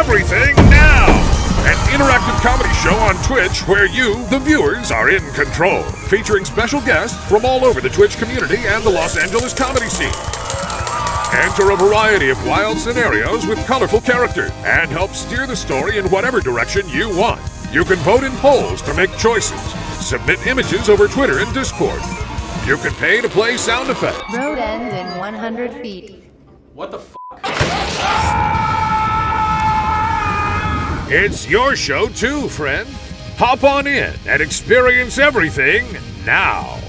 Everything Now, an interactive comedy show on Twitch where you, the viewers, are in control, featuring special guests from all over the Twitch community and the Los Angeles comedy scene. Enter a variety of wild scenarios with colorful characters and help steer the story in whatever direction you want. You can vote in polls to make choices, submit images over Twitter and Discord. You can pay to play sound effects. Road ends in 100 feet. What the f***? It's your show too, friend. Hop on in and experience everything now.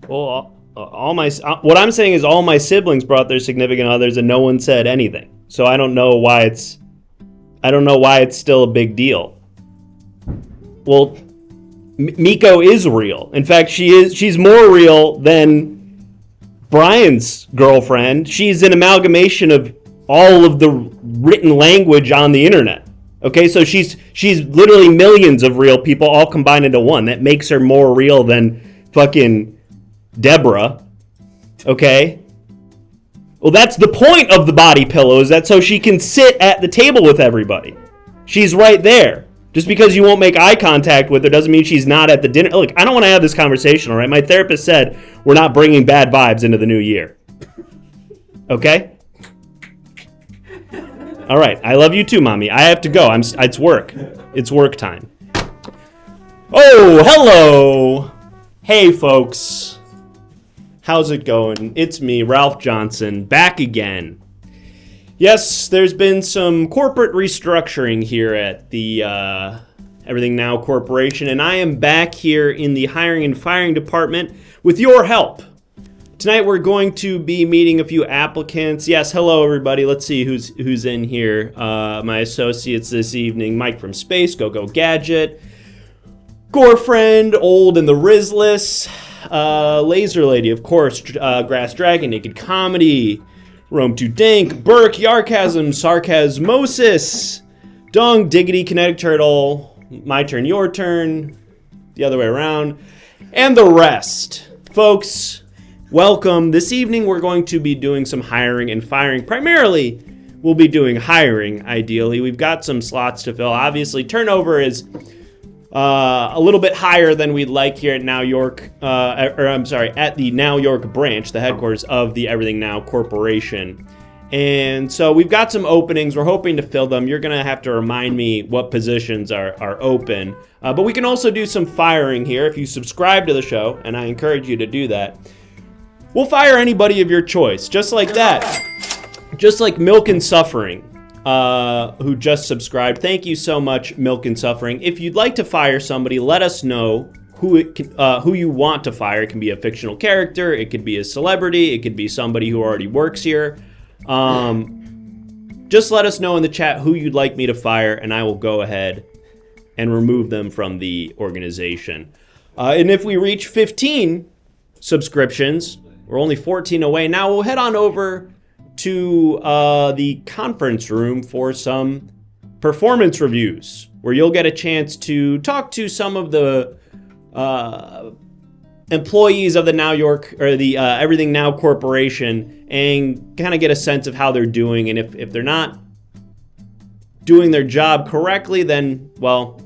Well, what I'm saying is all my siblings brought their significant others and no one said anything. So I don't know why it's still a big deal. Well, Miko is real. In fact, she's more real than Brian's girlfriend. She's an amalgamation of all of the written language on the internet. Okay, so she's literally millions of real people all combined into one. That makes her more real than fucking Deborah. Okay? Well, that's the point of the body pillow, is that so she can sit at the table with everybody. She's right there. Just because you won't make eye contact with her doesn't mean she's not at the dinner. Look, I don't want to have this conversation, all right? My therapist said we're not bringing bad vibes into the new year. Okay? All right. I love you too, Mommy. I have to go. It's work. It's work time. Oh, hello. Hey, folks. How's it going? It's me, Ralph Johnson, back again. Yes, there's been some corporate restructuring here at the Everything Now Corporation, and I am back here in the hiring and firing department with your help. Tonight we're going to be meeting a few applicants. Yes, hello everybody. Let's see who's in here. My associates this evening: Mike from Space, Go Gadget, Gorefriend, Old and the Rizless, Laser Lady, of course, Grass Dragon, Naked Comedy, Rome to Dink, Burke, Yarkasm, Sarcasmosis, Dung, Diggity, Kinetic Turtle, My Turn, Your Turn, the other way around, and the rest. Folks, welcome. This evening we're going to be doing some hiring and firing. Primarily, we'll be doing hiring, ideally. We've got some slots to fill. Obviously, turnover is a little bit higher than we'd like here at at the Now York branch, the headquarters of the Everything Now Corporation. And so we've got some openings. We're hoping to fill them. You're going to have to remind me what positions are open. But we can also do some firing here if you subscribe to the show, and I encourage you to do that. We'll fire anybody of your choice, just like that. Just like Milk and Suffering, who just subscribed. Thank you so much, Milk and Suffering. If you'd like to fire somebody, let us know who you want to fire. It can be a fictional character, it could be a celebrity, it could be somebody who already works here. Just let us know in the chat who you'd like me to fire, and I will go ahead and remove them from the organization. And if we reach 15 subscriptions, we're only 14 away. Now we'll head on over to the conference room for some performance reviews, where you'll get a chance to talk to some of the employees of the Now York, or the Everything Now Corporation, and kind of get a sense of how they're doing. And if they're not doing their job correctly, then, well,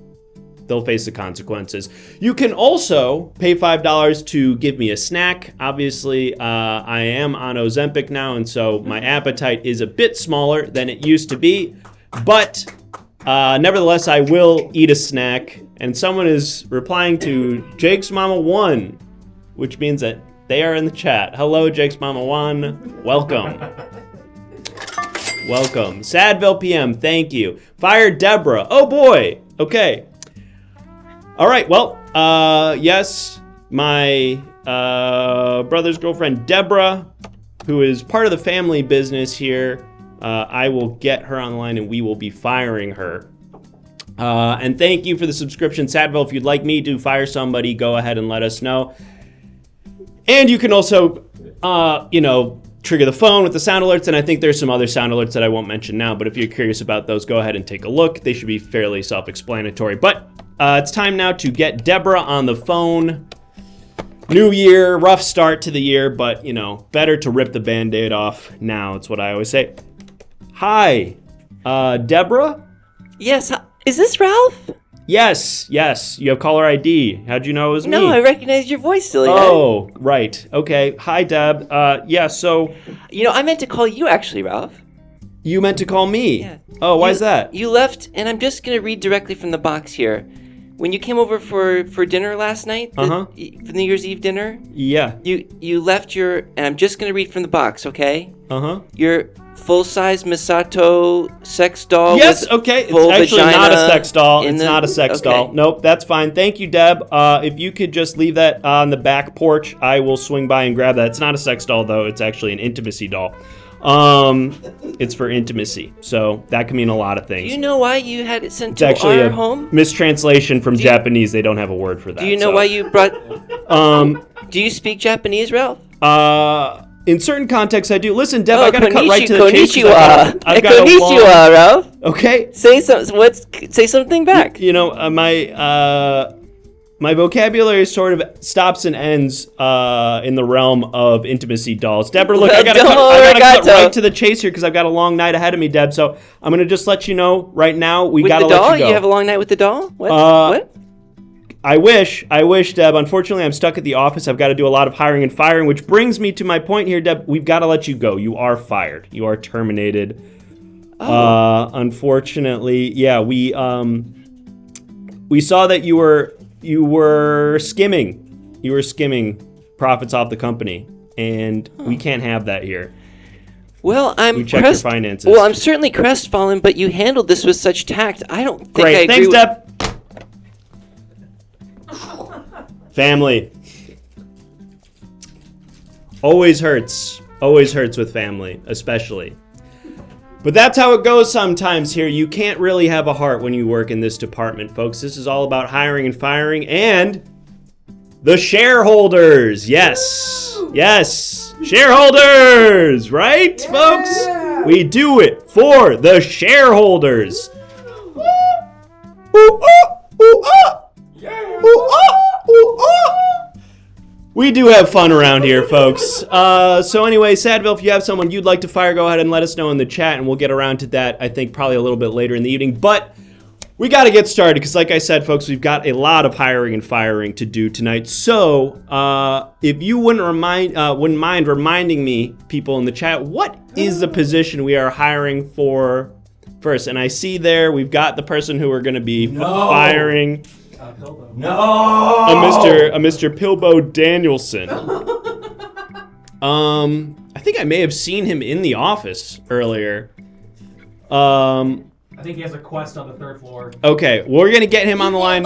they'll face the consequences. You can also pay $5 to give me a snack. Obviously, I am on Ozempic now, and so my appetite is a bit smaller than it used to be. But nevertheless, I will eat a snack. And someone is replying to Jake's Mama 1, which means that they are in the chat. Hello, Jake's Mama 1. Welcome. Welcome. Sadville PM, thank you. Fire Deborah. Oh boy. Okay. All right, well, yes, my brother's girlfriend, Deborah, who is part of the family business here, I will get her online and we will be firing her. And thank you for the subscription, Sadville. If you'd like me to fire somebody, go ahead and let us know. And you can also, trigger the phone with the sound alerts, and I think there's some other sound alerts that I won't mention now, but if you're curious about those, go ahead and take a look. They should be fairly self-explanatory. But it's time now to get Deborah on the phone. New year, rough start to the year, but, you know, better to rip the Band-Aid off now. It's what I always say. Hi, Deborah? Yes, is this Ralph? Yes. You have caller ID. How'd you know it was me? No, I recognized your voice, silly guy. Oh, right. Okay. Hi, Deb. So... You know, I meant to call you, actually, Ralph. You meant to call me? Yeah. Oh, why is that? You left, and I'm just going to read directly from the box here. When you came over for dinner last night, the New Year's Eve dinner, Yeah. you left your, and I'm just going to read from the box, okay? Your full-size Misato sex doll. Yes, okay. It's full actually not a vagina sex doll. It's the- not a sex okay. doll. Nope, that's fine. Thank you, Deb. If you could just leave that on the back porch, I will swing by and grab that. It's not a sex doll, though. It's actually an intimacy doll. It's for intimacy, so that can mean a lot of things. Do you know why you had it sent It's to actually our a home? mistranslation from Japanese. They don't have a word for that. Do you know so. why you brought... Do you speak Japanese, Ralph? In certain contexts, I do. Listen, Deb, I gotta cut right to the chase. Konnichiwa. I've got a Konnichiwa, long... Ralph. Okay. Say something back. You know, my vocabulary sort of stops and ends in the realm of intimacy dolls. Deborah, look, I gotta cut right to the chase here because I've got a long night ahead of me, Deb. So I'm gonna just let you know right now we gotta let you go. You have a long night with the doll? What? I wish, Deb. Unfortunately, I'm stuck at the office. I've got to do a lot of hiring and firing, which brings me to my point here, Deb. We've got to let you go. You are fired. You are terminated. Unfortunately, yeah, we saw that you were skimming. You were skimming profits off the company, and we can't have that here. Well, We checked your finances. Well, I'm certainly crestfallen, but you handled this with such tact. I don't think Great. I agree Thanks, with... Deb. Family. Always hurts with family, especially. But that's how it goes sometimes here. You can't really have a heart when you work in this department, folks. This is all about hiring and firing and the shareholders. Yes. Shareholders, right, folks? We do it for the shareholders. We do have fun around here, folks. So anyway, Sadville, if you have someone you'd like to fire, go ahead and let us know in the chat, and we'll get around to that, I think, probably a little bit later in the evening. But we got to get started, because like I said, folks, we've got a lot of hiring and firing to do tonight. So if you wouldn't mind reminding me, people in the chat, what is the position we are hiring for first? And I see there we've got the person who we're going to be firing. No! A Mr. Pilbo Danielson. I think I may have seen him in the office earlier. I think he has a quest on the 3rd floor. Okay, we're gonna get him on the line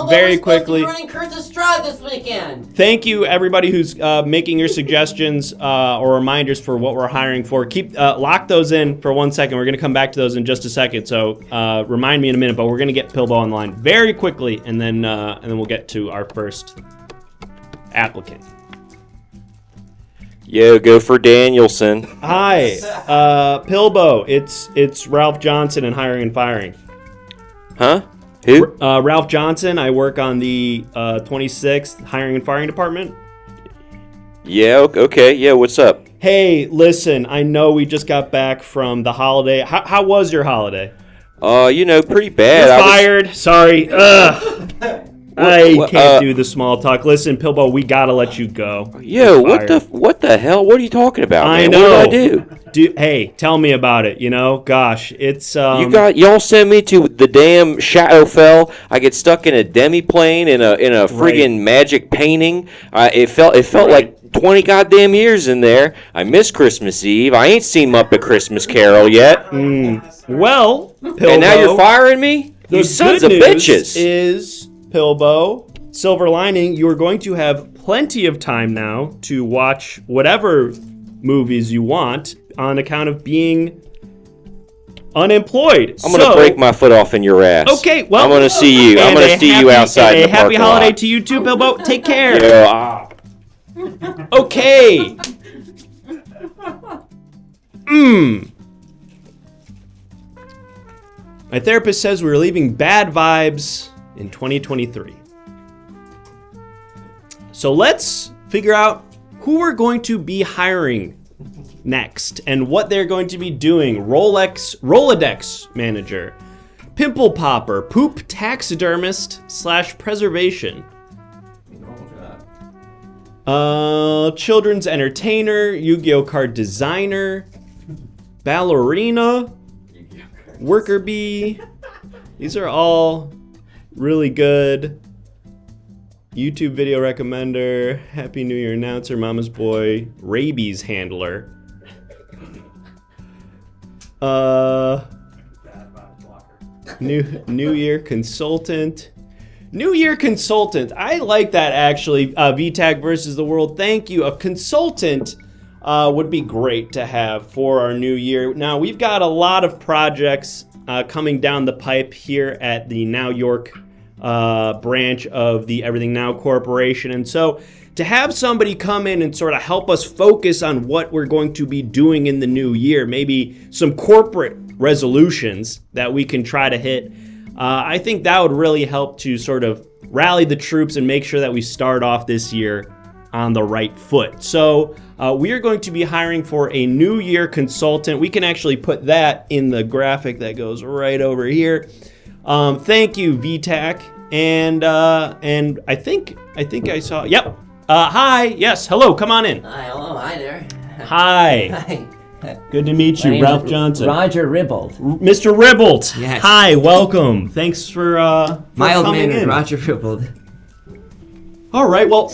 very quickly. Running Curse's Stride this weekend. Thank you, everybody who's making your suggestions or reminders for what we're hiring for. Keep lock those in for 1 second. We're gonna come back to those in just a second. So remind me in a minute. But we're gonna get Pilbo on the line very quickly, and then we'll get to our first applicant. Yo, go for Danielson. Hi, Pilbo. It's Ralph Johnson in hiring and firing. Huh? Who? Ralph Johnson. I work on the 26th hiring and firing department. Yeah, okay. Yeah, what's up? Hey, listen, I know we just got back from the holiday. How was your holiday? Pretty bad. You're fired. Sorry. Ugh. I can't do the small talk. Listen, Pilbo, we gotta let you go. Yo, what the hell? What are you talking about, man? I know. What did I do? Hey, tell me about it. Gosh, it's y'all send me to the damn Shadowfell. I get stuck in a demi-plane in a friggin' magic painting. It felt like 20 goddamn years in there. I miss Christmas Eve. I ain't seen Muppet Christmas Carol yet. Well, Pilbo, and now you're firing me? You sons of bitches. Is Pilbo, silver lining, you are going to have plenty of time now to watch whatever movies you want on account of being unemployed. I'm gonna break my foot off in your ass. Okay, well, I'm gonna see you. I'm gonna see you outside. And a happy holiday to you too, Pilbo. Take care. Yeah. Okay. My therapist says we're leaving bad vibes in 2023. So let's figure out who we're going to be hiring next and what they're going to be doing. Rolodex manager, pimple popper, poop taxidermist / preservation. Children's entertainer, Yu-Gi-Oh card designer, ballerina, worker bee. These are all really good. YouTube video recommender, Happy New Year announcer, mama's boy, rabies handler. New Year consultant. New Year consultant. I like that actually. VTAG versus the world. Thank you. A consultant would be great to have for our new year. Now we've got a lot of projects coming down the pipe here at the Now York branch of the Everything Now Corporation. And so to have somebody come in and sort of help us focus on what we're going to be doing in the new year, maybe some corporate resolutions that we can try to hit, I think that would really help to sort of rally the troops and make sure that we start off this year on the right foot. So we are going to be hiring for a New Year consultant. We can actually put that in the graphic that goes right over here. Thank you, VTAC. And I think I saw. Yep. Hi. Yes. Hello. Come on in. Hi, hello, hi there. Hi. Hi. Good to meet My you, name's Ralph Johnson. Roger Ribbold. Mr. Ribbold. Yes. Hi. Welcome. Thanks for Mild coming mannered in. Roger Ribbold. All right. Well,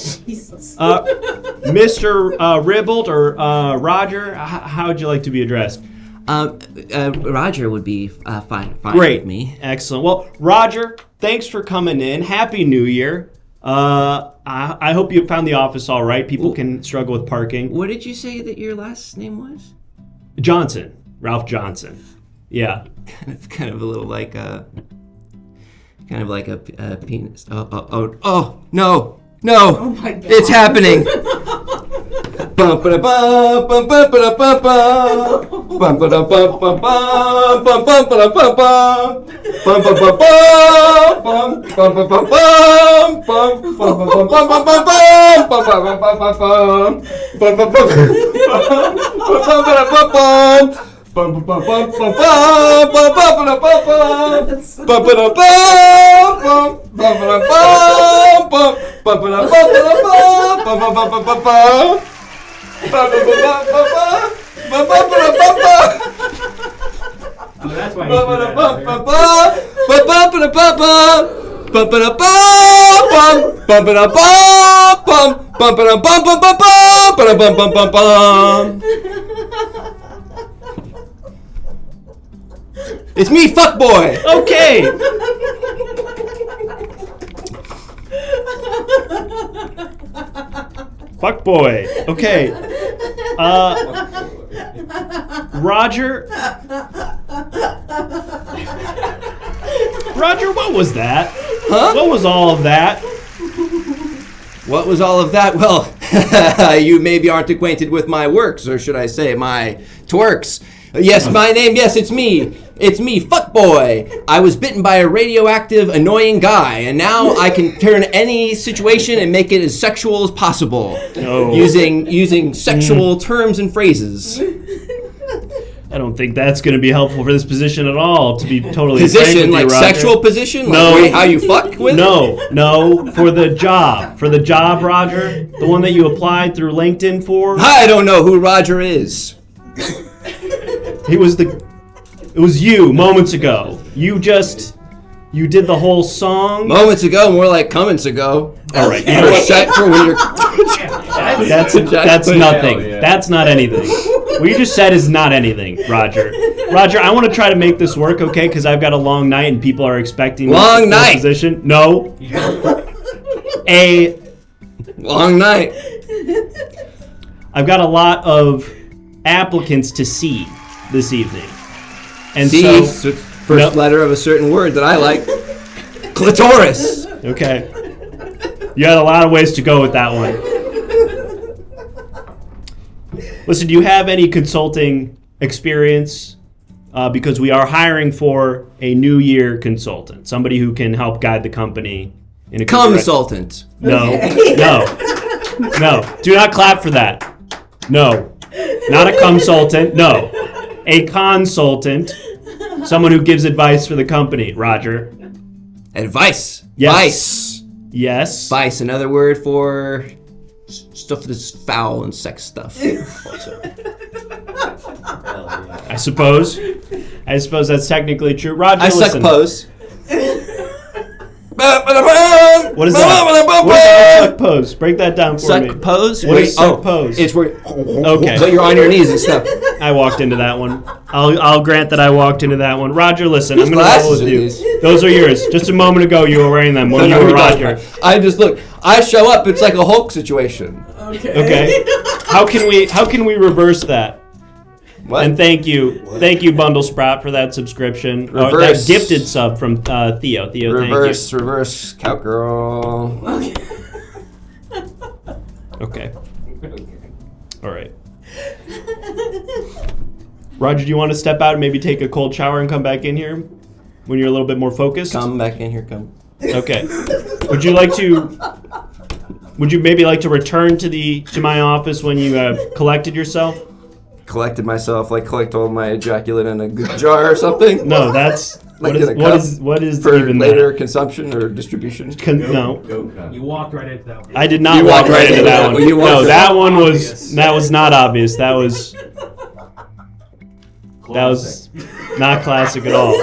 Mr. Ribbold or Roger, how would you like to be addressed? Roger would be fine Great. with me. Excellent. Well, Roger, thanks for coming in. Happy New Year. I hope you found the office all right. People can struggle with parking. What did you say that your last name was? Johnson. Ralph Johnson. Yeah. It's kind of a little like a penis. Oh, no. Oh my God. It's happening. Bum ba da bum bum ba da bum bum ba da bum bum bum bum bum ba da bum bum bum bum bum bum bum bum bum bum bum bum bum bum bum That's why It's me, fuckboy. Okay. Fuck boy. Okay. Roger. Roger, what was that? Huh? What was all of that? What was all of that? Well, you maybe aren't acquainted with my works, or should I say my twerks. Yes, my name, yes, it's me. It's me, fuckboy. I was bitten by a radioactive, annoying guy, and now I can turn any situation and make it as sexual as possible. Oh. Using sexual terms and phrases. I don't think that's going to be helpful for this position at all, to be totally frank Position, with you, like Roger. sexual position? Like No. way how you fuck with? No, for the job. For the job, Roger. The one that you applied through LinkedIn for. I don't know who Roger is. It was you moments ago. You did the whole song. Moments ago, more like comments ago. All right. You were set for when you're... That's nothing. yeah. That's not anything. What you just said is not anything, Roger. Roger, I want to try to make this work, okay? Because I've got a long night and people are expecting me Long to fill a night. position. No. Long night. I've got a lot of applicants to see this evening. And C, so first Nope. letter of a certain word that I like. Clitoris. okay. You had a lot of ways to go with that one. Listen, do you have any consulting experience because we are hiring for a New Year consultant, somebody who can help guide the company in a good direction. Consultant. No. Do not clap for that. No. Not a consultant. No. A consultant. Someone who gives advice for the company. Roger. Advice. Yes. Vice. Yes. Vice, another word for stuff that's foul and sex stuff. I suppose that's technically true. Roger, I listen. suppose. What is that? What is suck pose? Break that down for me. Suck pose? What is suck pose? It's where Okay. but you're on your knees and stuff. I walked into that one. I'll grant that I walked into that one. Roger, listen, I'm going to roll glasses with are you. these? Those are yours. Just a moment ago, you were wearing them when you were Roger. I just look. I show up. It's like a Hulk situation. Okay. How can we reverse that? What? And thank you, Bundle Sprout, for that subscription. That Reverse. gifted sub from Theo. Theo, Reverse, cowgirl. Okay. All right. Roger, do you want to step out and maybe take a cold shower and come back in here when you're a little bit more focused? Come back in here. Come. Okay. Would you maybe like to return to my office when you have collected yourself? Collected myself, like collect all my ejaculate in a good jar or something. No, that's Like what in a cup is for even later that? consumption or distribution. No, You walked right into that one. I did not You walk walked right into that one. You walked No, right that into one obvious. was not obvious. That was not classic at all.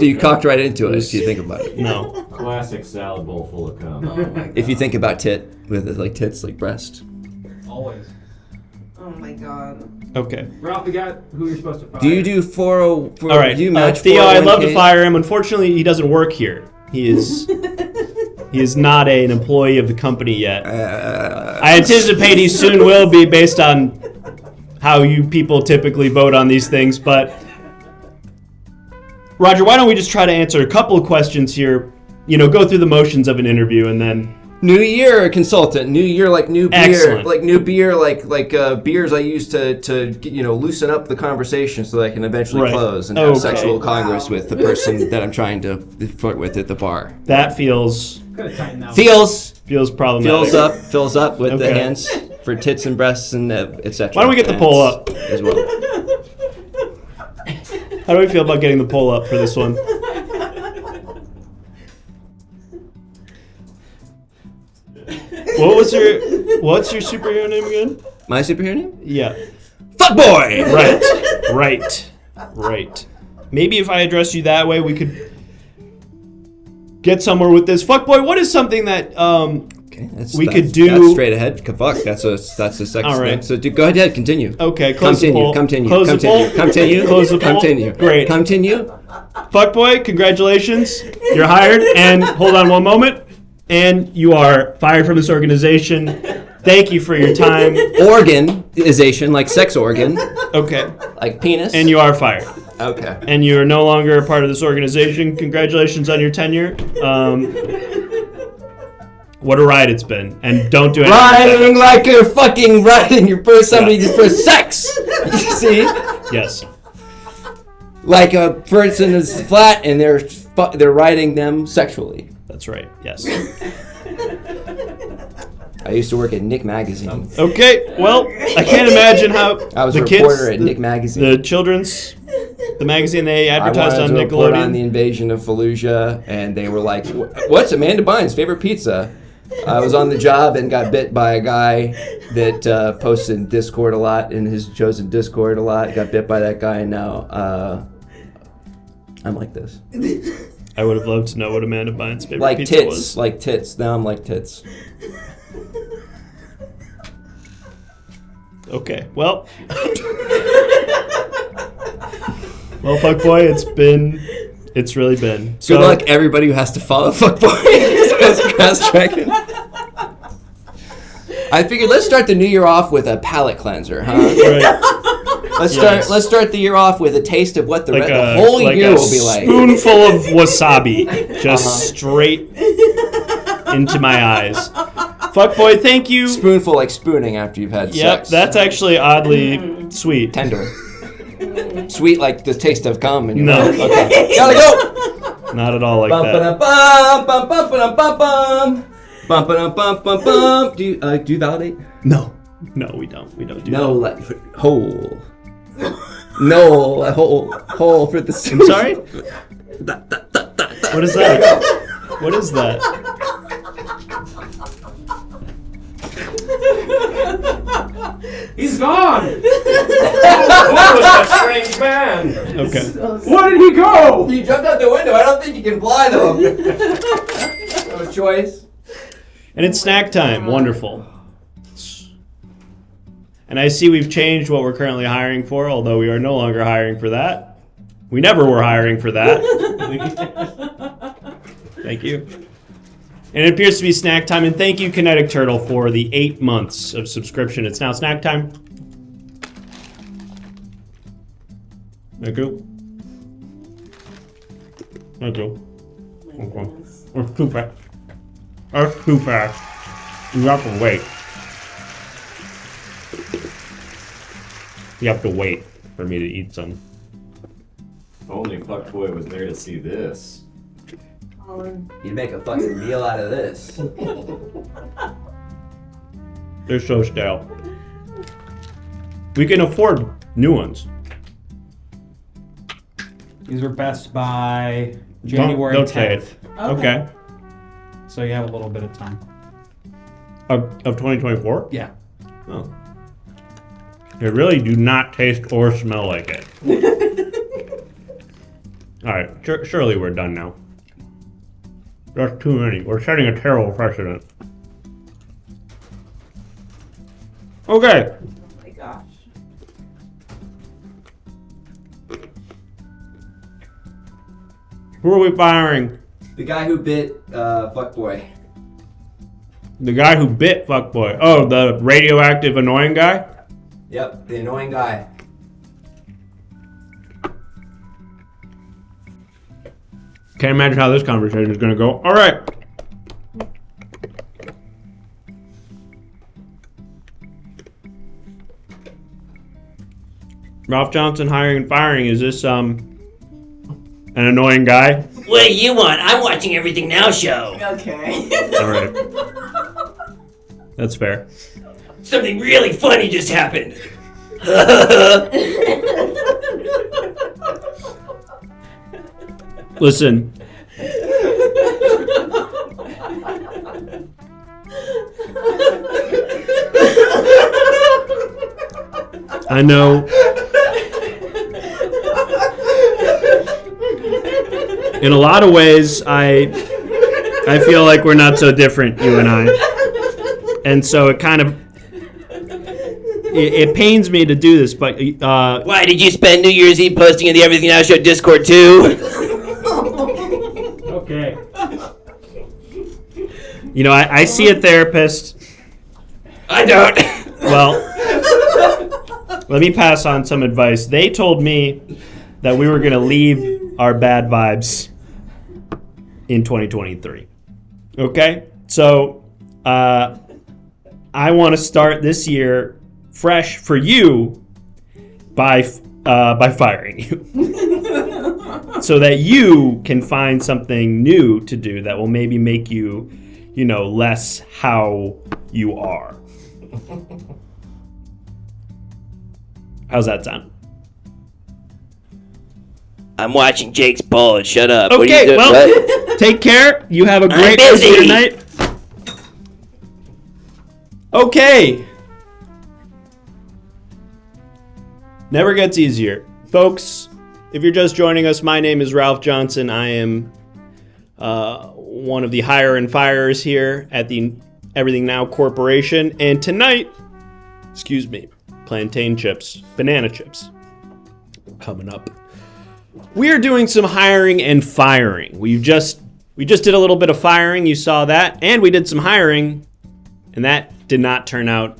You cocked right into it if you think about it. No. Classic salad bowl full of cum. If you think about tit with it, like tits, like breast. Always. Oh my god. Okay. Ralph, you got who you're supposed to fire. Do you do 40? All right, Do you match Theo. I'd love to 401ks? fire him. Unfortunately, he doesn't work here. He is not an employee of the company yet. I anticipate he soon will be, based on how you people typically vote on these things. But Roger, why don't we just try to answer a couple of questions here? Go through the motions of an interview, and then New Year consultant. New Year, like new beer, Excellent. like new beer, like beers I use to loosen up the conversation so that I can eventually Right. close and have Okay. sexual congress with the person that I'm trying to flirt with at the bar. that feels Could have tightened that one. problematic. Fills up with the Okay. hands for tits and breasts and etc. Why don't we get the poll up? as well? How do we feel about getting the poll up for this one? What's your superhero name again? My superhero name? Yeah. Fuckboy. Right. Maybe if I address you that way, we could get somewhere with this. Fuckboy, what is something that Okay, we that's could do? That's straight ahead. Fuck. That's a sex All right. thing. So go ahead. Continue. Okay, close the poll. Continue. Close the Continue. poll. Continue. Close the poll. Continue. Great. Continue. Fuckboy, congratulations. You're hired. And hold on one moment. And you are fired from this organization. Thank you for your time. Organization, like sex organ, Okay. like penis. And you are fired. Okay. And you are no longer a part of this organization. Congratulations on your tenure. What a ride it's been. And don't do anything. Riding like you're fucking riding your first somebody's first sex. You see, Yes. like a person is flat and they're riding them sexually. That's right. Yes. I used to work at Nick Magazine. Okay. Well, I can't imagine how I was the a kids, reporter at Nick Magazine. the magazine they advertised I on wanted to report on the Nickelodeon. invasion of Fallujah, and they were like, "What's Amanda Bynes' favorite pizza?" I was on the job and got bit by a guy that posted in Discord a lot, in his chosen Discord a lot. Got bit by that guy, and now I'm like this. I would have loved to know what Amanda Bynes' favorite Like pizza tits, was. like tits. Now I'm like tits. Okay. Well. Fuckboy, it's really been. So, Good luck, everybody who has to follow Fuckboy. I figured let's start the new year off with a palate cleanser, huh? Right. Let's start the year off with a taste of what the Like whole like year a will be like. spoonful of wasabi, just straight into my eyes. Fuckboy, thank you. Spoonful, like spooning after you've had Yep, sex. that's actually oddly sweet. Tender. Sweet like the taste of cum in your No. mouth. Okay. Gotta go. Not at all like that. Do you validate? No, we don't. We don't do No, that. like hole. No, a hole for the. I'm sorry? What is that? What is that? He's gone! Strange man. Okay. Where did he go? He jumped out the window. I don't think he can fly though. No choice. And it's snack time. Wonderful. And I see we've changed what we're currently hiring for, although we are no longer hiring for that. We never were hiring for that. Thank you. And it appears to be snack time, and thank you, Kinetic Turtle, for the 8 months of subscription. It's now snack time. Thank you. Thank you. Okay. That's too fast. That's too fast. You have to wait. You have to wait for me to eat some. If only Fuckboy was there to see this. Collin. You'd make a fucking meal out of this. They're so stale. We can afford new ones. These were best by January Don't 10th. say it. Okay. So you have a little bit of time. Of 2024? Yeah. Oh. They really do not taste or smell like it. All right, surely we're done now. That's too many. We're setting a terrible precedent. Okay. Oh my gosh. Who are we firing? The guy who bit Fuckboy. The guy who bit Fuckboy. Oh, the radioactive annoying guy? Yep, the annoying guy. Can't imagine how this conversation is going to go. All right. Ralph Johnson hiring and firing. Is this an annoying guy? What do you want? I'm watching Everything Now show. Okay. All right. That's fair. Something really funny just happened. Listen. I know. In a lot of ways, I feel like we're not so different, you and I. And so it kind of it pains me to do this, but Why did you spend New Year's Eve posting in the Everything Now show Discord too? Okay. you know, I see a therapist. I don't. Well, let me pass on some advice. They told me that we were going to leave our bad vibes in 2023. Okay? So, I want to start this year fresh for you by firing you. So that you can find something new to do that will maybe make you, you know, less how you are. How's that sound? I'm watching Jake's bulge. Shut up. What are you Okay, doing? well, What? take care. You have a I'm great rest of your busy. night. Okay. Never gets easier. Folks, if you're just joining us, my name is Ralph Johnson. I am one of the hire and firers here at the Everything Now Corporation. And tonight, excuse me, plantain chips, banana chips, coming up. We are doing some hiring and firing. We just did a little bit of firing. You saw that. And we did some hiring. And that did not turn out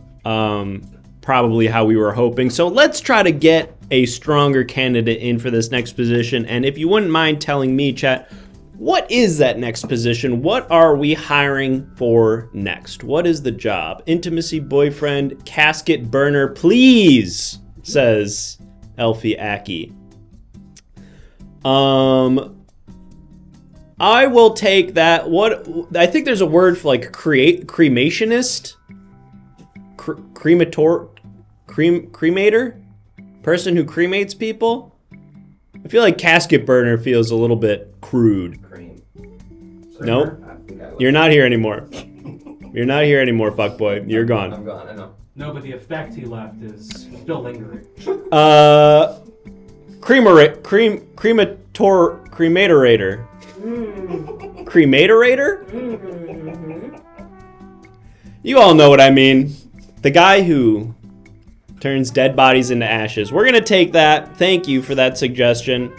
probably how we were hoping. So let's try to get a stronger candidate in for this next position. And if you wouldn't mind telling me, chat, what is that next position? What are we hiring for next? What is the job? Intimacy boyfriend, casket burner, please, says Elfie Aki. I will take that. What I think there's a word for like cremationist, cremator, cremator, person who cremates people. I feel like casket burner feels a little bit crude. Nope. You're not here anymore. You're not here anymore, fuckboy. You're gone. I'm gone, I know. No, but the effect he left is still lingering. Crematorator. Crematorator? You all know what I mean. The guy who turns dead bodies into ashes. We're gonna take that. Thank you for that suggestion.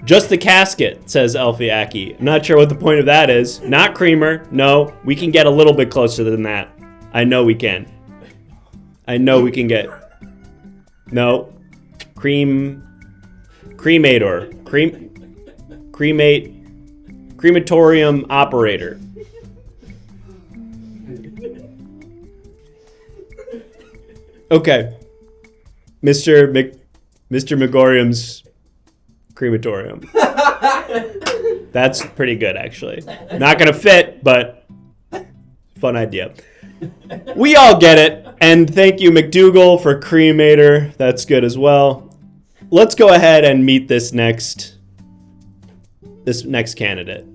Just the casket, says Elfie Aki. I'm not sure what the point of that is. Not creamer. No, we can get a little bit closer than that. I know we can. I know we can get... No. Cremator. Crematorium operator. Okay. Mr. Megorium's crematorium. That's pretty good, actually. Not gonna fit, but fun idea. We all get it, and thank you, McDougal, for cremator. That's good as well. Let's go ahead and meet this next candidate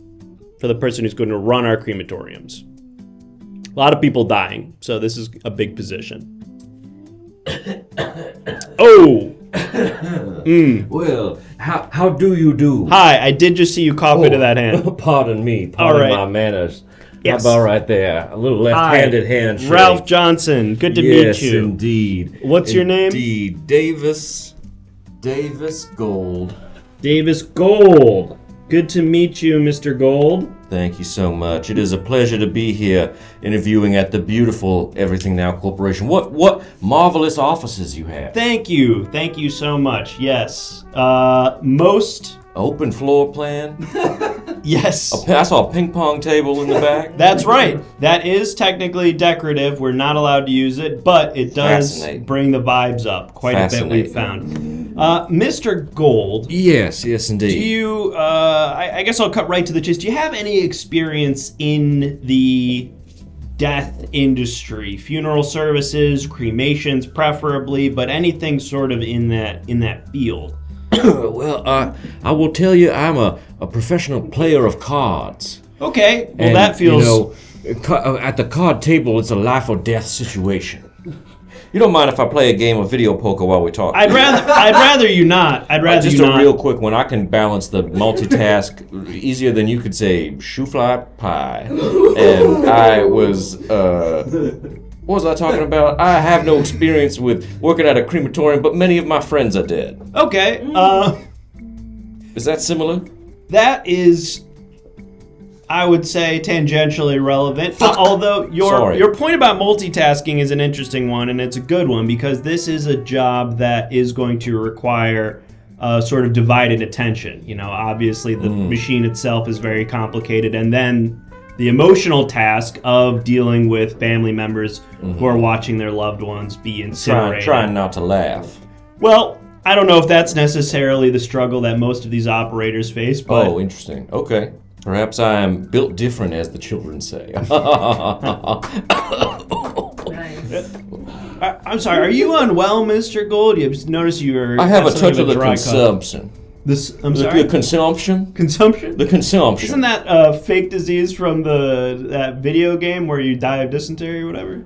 for the person who's going to run our crematoriums. A lot of people dying, so this is a big position. Oh! Well, how do you do? Hi, I did just see you cough into that hand. Pardon me. All Pardon right. my manners. Yes. How about right there? A little left-handed handshake. Ralph Johnson, good to Yes, meet you. indeed. What's your name? Indeed. Davis Gold. Davis Gold. Good to meet you, Mr. Gold. Thank you so much. It is a pleasure to be here interviewing at the beautiful Everything Now Corporation. What marvelous offices you have. Thank you. Thank you so much. Yes. Most... Open floor plan. Yes. I saw a ping pong table in the back. That's right. That is technically decorative. We're not allowed to use it, but it does bring the vibes up quite a bit, we've found. Mr. Gold. Yes, indeed. Do you, I guess I'll cut right to the chase. Do you have any experience in the death industry? Funeral services, cremations preferably, but anything sort of in that field? Well, I will tell you, I'm a professional player of cards. Okay, well and, that feels... at the card table, it's a life or death situation. You don't mind if I play a game of video poker while we talk? I'd rather you not. Just a real quick one. I can balance the multitask easier than you could say shoe fly pie. And I was... what was I talking about? I have no experience with working at a crematorium, but many of my friends are dead. Okay, Is that similar? that is, I would say, tangentially relevant. Although your point about multitasking is an interesting one, and it's a good one, because this is a job that is going to require sort of divided attention. You know, obviously the machine itself is very complicated, and then the emotional task of dealing with family members who are watching their loved ones be incinerated. Trying not to laugh. Well, I don't know if that's necessarily the struggle that most of these operators face, but... Oh, interesting. Okay. Perhaps I am built different, as the children say. I'm sorry, are you unwell, Mr. Gold? You noticed you were... I have a touch of the consumption. I'm sorry? The consumption? Consumption? The consumption. Isn't that fake disease from that video game where you die of dysentery or whatever?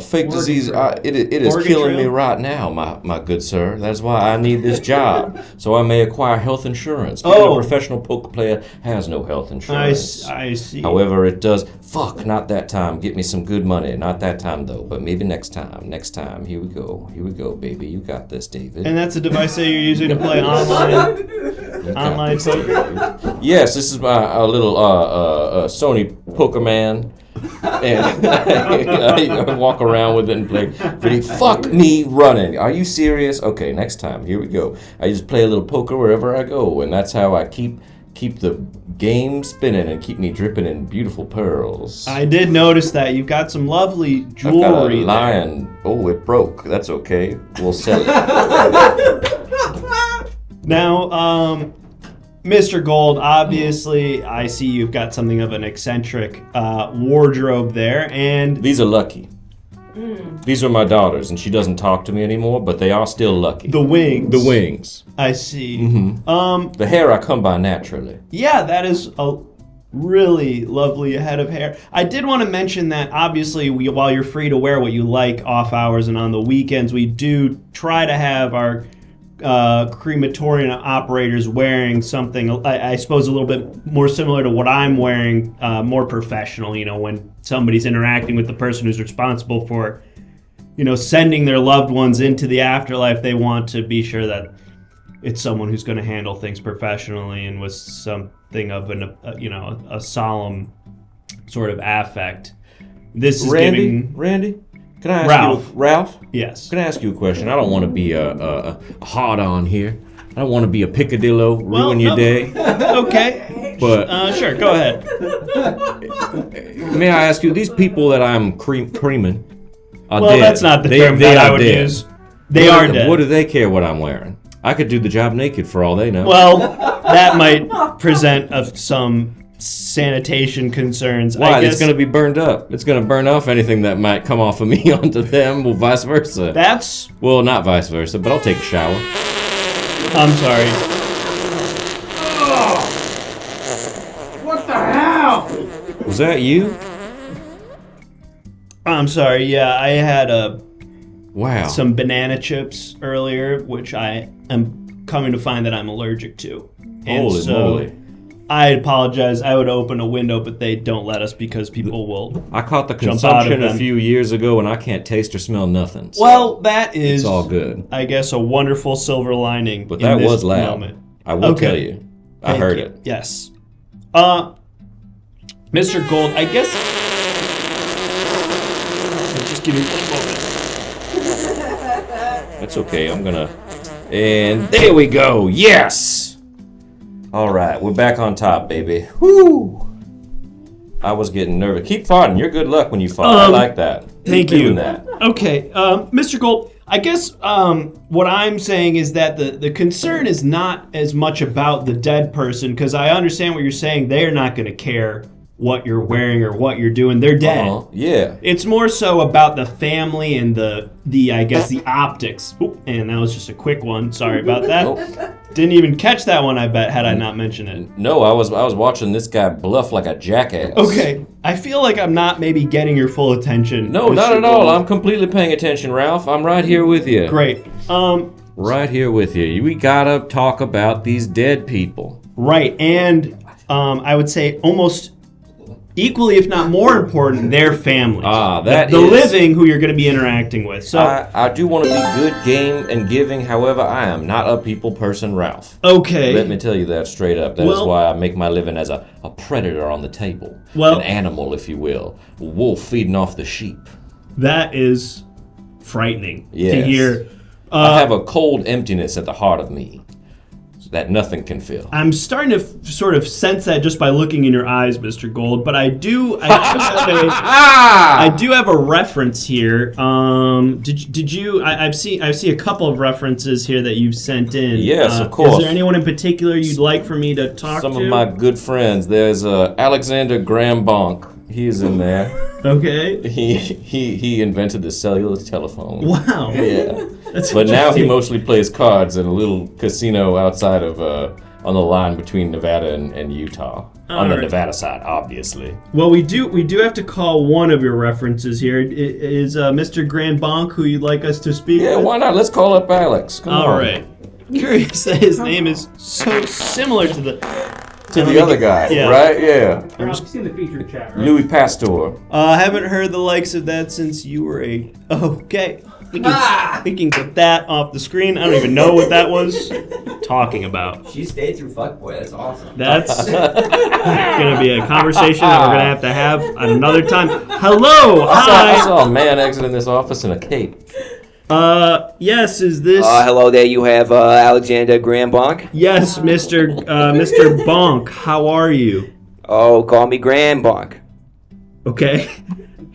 Fake disease, it is killing me right now, my good sir. That's why I need this job, so I may acquire health insurance. Being a professional poker player has no health insurance. I see. However, it does... Fuck, not that time. Get me some good money. Not that time, though, but maybe next time. Next time. Here we go. Here we go, baby. You got this, David. And that's a device that you're using to play online poker? Yes, this is my little Sony Poker Man. And I walk around with it and play video. Fuck me running. Are you serious? Okay, next time. Here we go. I just play a little poker wherever I go, and that's how I keep the game spinning and keep me dripping in beautiful pearls. I did notice that. You've got some lovely jewelry. I've got a lion. Oh, it broke. That's okay. We'll sell it. Now, Mr. Gold, obviously, I see you've got something of an eccentric wardrobe there, and These are lucky. These are my daughters, and she doesn't talk to me anymore, but they are still lucky. the wings. The wings. I see. The hair I come by naturally. Yeah, that is a really lovely head of hair. I did want to mention that obviously, while you're free to wear what you like off hours and on the weekends, we do try to have our crematorium operators wearing something, I suppose, a little bit more similar to what I'm wearing, more professional. You know, when somebody's interacting with the person who's responsible for, you know, sending their loved ones into the afterlife, they want to be sure that it's someone who's going to handle things professionally and with something of a solemn sort of affect. This is Randy? Can I ask Ralph. you, Yes. Can I ask you a question? I don't want to be a hard on here. I don't want to be a picadillo, ruin your day. Okay. But Sure, go ahead. may I ask you, these people that I'm creaming are Well, dead. that's not the They term that I are would dead. use. They are dead. What do they care what I'm wearing? I could do the job naked for all they know. Well, that might present some sanitation concerns. Why? I guess It's going to be burned up. It's going to burn off anything that might come off of me onto them, or vice versa. That's... Well, not vice versa, but I'll take a shower. I'm sorry. What the hell? Was that you? I'm sorry, yeah, I had Wow. some banana chips earlier, which I am coming to find that I'm allergic to. And Holy moly. I apologize. I would open a window, but they don't let us because people will... I caught the Jump out of consumption a them. few years ago, and I can't taste or smell nothing. So Well, that is, it's all good. I guess, a wonderful silver lining. But in that this was loud. moment. I will Okay. tell you. I Thank heard you. it. Yes. Mr. Gold, I guess... Just give me one moment. That's okay. I'm gonna. And there we go. Yes. All right, we're back on top, baby. Whoo! I was getting nervous. Keep farting. You're good luck when you fart. I like that. Thank Keep you. doing that. Okay, Mr. Gold, I guess what I'm saying is that the concern is not as much about the dead person, because I understand what you're saying. They're not going to care what you're wearing or what you're doing. They're dead. Yeah. It's more so about the family and the I guess the optics. Oop, and that was just a quick one. Sorry about that. Oh. Didn't even catch that one, I bet, had I not mentioned it. No, I was watching this guy bluff like a jackass. Okay, I feel like I'm not maybe getting your full attention. No, Mr. not at all. Gold. I'm completely paying attention, Ralph. I'm right here with you. Great. Right here with you. We gotta talk about these dead people. Right, and I would say almost equally, if not more important, their families. That the is- living who you're going to be interacting with. So, I do want to be good, game, and giving. However, I am not a people person, Ralph. okay. Let me tell you that straight up. That is Well- why I make my living as a predator on the table. Well- An animal, if you will. A wolf feeding off the sheep. That is frightening to Yes. hear. I have a cold emptiness at the heart of me that nothing can fill. I'm starting to sort of sense that just by looking in your eyes, Mr. Gold. But I do have a reference here. Did you? I see a couple of references here that you've sent in. Yes, of course. Is there anyone in particular you'd like for me to talk Some to? of my good friends. There's Alexander Graham Bonk. He's in there. Okay. He invented the cellular telephone. Wow. Yeah. That's But now he interesting. mostly plays cards in a little casino outside of on the line between Nevada and Utah. On the Alright. Nevada side, obviously. Well, we do have to call one of your references here. Is Mr. Grand Bonk who you'd like us to speak Yeah, with? why not? Let's call up Alex. Come All on. right. Curious that his name is so similar to the The other guy, Yeah. right? Yeah. Ralph, you've seen the featured chat, right? Louis Pasteur. Haven't heard the likes of that since you were a. Okay. We can get that off the screen. I don't even know what that was talking about. She stayed through fuckboy. That's awesome. That's gonna be a conversation that we're gonna have at another time. Hello, I hi. saw a man exiting this office in a cape. Yes, is this? Hello there, you have Alexander Graham Bonk. Yes, Mr. Bonk. How are you? Oh, call me Graham Bonk. Okay.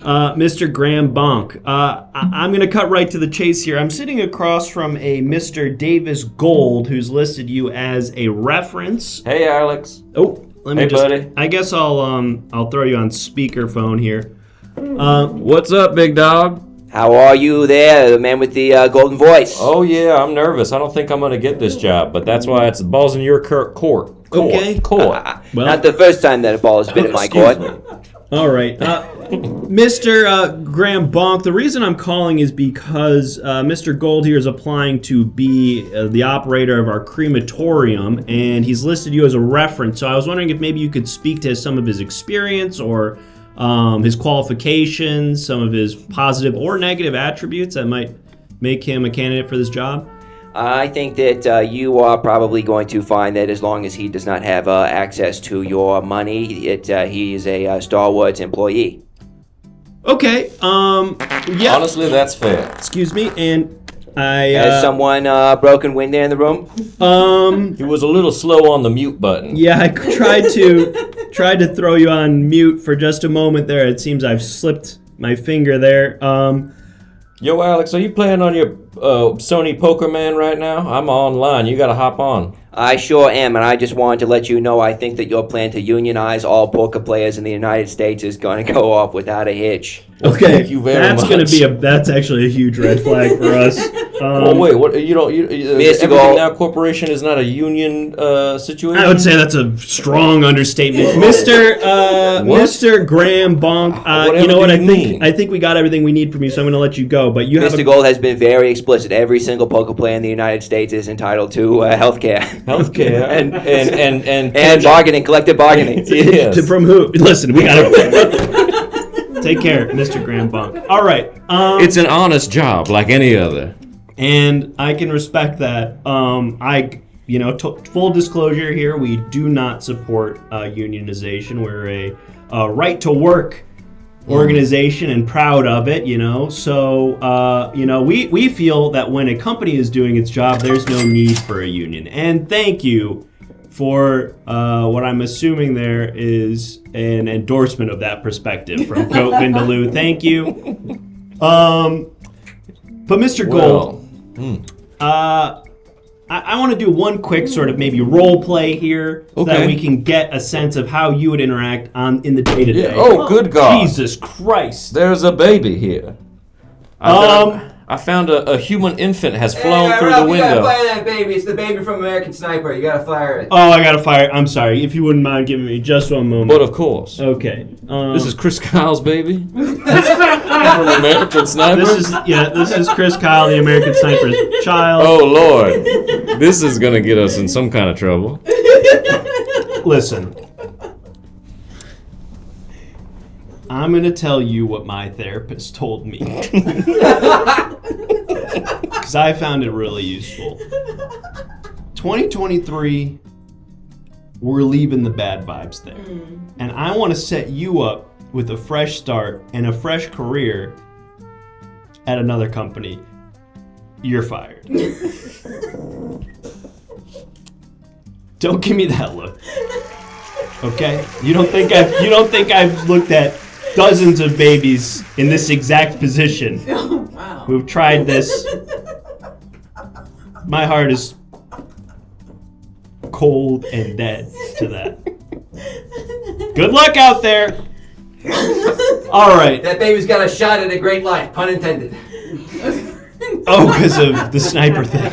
Mr. Graham Bonk. I'm going to cut right to the chase here. I'm sitting across from a Mr. Davis Gold, who's listed you as a reference. Hey, Alex. Oh, let me Hey, just. buddy. I guess I'll throw you on speakerphone here. What's up, big dog? How are you there, the man with the golden voice? Oh, yeah, I'm nervous. I don't think I'm going to get this job, but that's why it's the ball's in your court. Okay. Court. Well, Not the first time that a ball has been in my court. all right. Mr. Graham Bonk, the reason I'm calling is because Mr. Gold here is applying to be the operator of our crematorium, and he's listed you as a reference. So I was wondering if maybe you could speak to some of his experience or his qualifications, some of his positive or negative attributes that might make him a candidate for this job. I think that you are probably going to find that as long as he does not have access to your money, he is a Star Wars employee. Okay. Yeah. Honestly, that's fair. Excuse me, and I. Has someone broken wind there in the room? He was a little slow on the mute button. Yeah, I tried to throw you on mute for just a moment there. It seems I've slipped my finger there. Yo, Alex, are you playing on your Sony Poker Man right now? I'm online. You got to hop on. I sure am, and I just wanted to let you know I think that your plan to unionize all poker players in the United States is going to go off without a hitch. Okay, thank you very that's much. going to be that's actually a huge red flag for us. Oh wait, what? Mr. Everything Gold. Now Corporation is not a union situation. I would say that's a strong understatement, Mr. Graham Bonk. Whatever You know what? do I you think mean? I think we got everything we need from you, so I'm going to let you go. But you have Mr. Gold has been very explicit. Every single poker player in the United States is entitled to health care. Healthcare And bargaining, collective bargaining. Yes. From who? Listen, we got to take care, Mr. Graham Bonk. All right. It's an honest job like any other. And I can respect that. Full disclosure here, we do not support unionization. We're a right-to-work organization and proud of it, So, we feel that when a company is doing its job, there's no need for a union. And thank you for what I'm assuming there is an endorsement of that perspective from Goat Vindaloo. Thank you. But Mr. Gold, I want to do one quick sort of maybe role play here so that we can get a sense of how you would interact in the day-to-day. Yeah. Oh, good God. Jesus Christ. There's a baby here. I found a human infant has flown through the window. You gotta fire that baby. It's the baby from American Sniper. You gotta fire it. Oh, I gotta fire. I'm sorry. If you wouldn't mind giving me just one moment. But of course. Okay. This is Chris Kyle's baby. From American Sniper. This is Chris Kyle, the American Sniper's child. Oh Lord, this is gonna get us in some kind of trouble. Listen. I'm going to tell you what my therapist told me. Because I found it really useful. 2023, we're leaving the bad vibes there. And I want to set you up with a fresh start and a fresh career at another company. You're fired. Don't give me that look. Okay? You don't think I've looked at dozens of babies in this exact position. Wow. We've tried this. My heart is cold and dead to that. Good luck out there. All right. That baby's got a shot at a great life, pun intended. Oh, because of the sniper thing.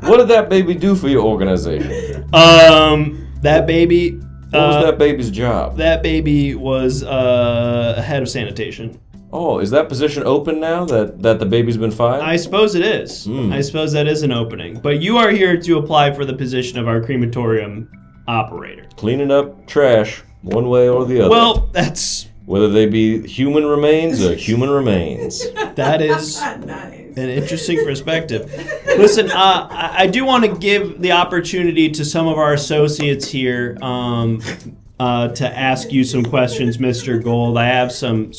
What did that baby do for your organization? That baby. What was that baby's job? That baby was head of sanitation. Oh, is that position open now that the baby's been fired? I suppose it is. I suppose that is an opening. But you are here to apply for the position of our crematorium operator. Cleaning up trash, one way or the other. Well, that's... Whether they be human remains or human remains. That is Nice. an interesting perspective. Listen, I do want to give the opportunity to some of our associates here to ask you some questions, Mr. Gold. I have some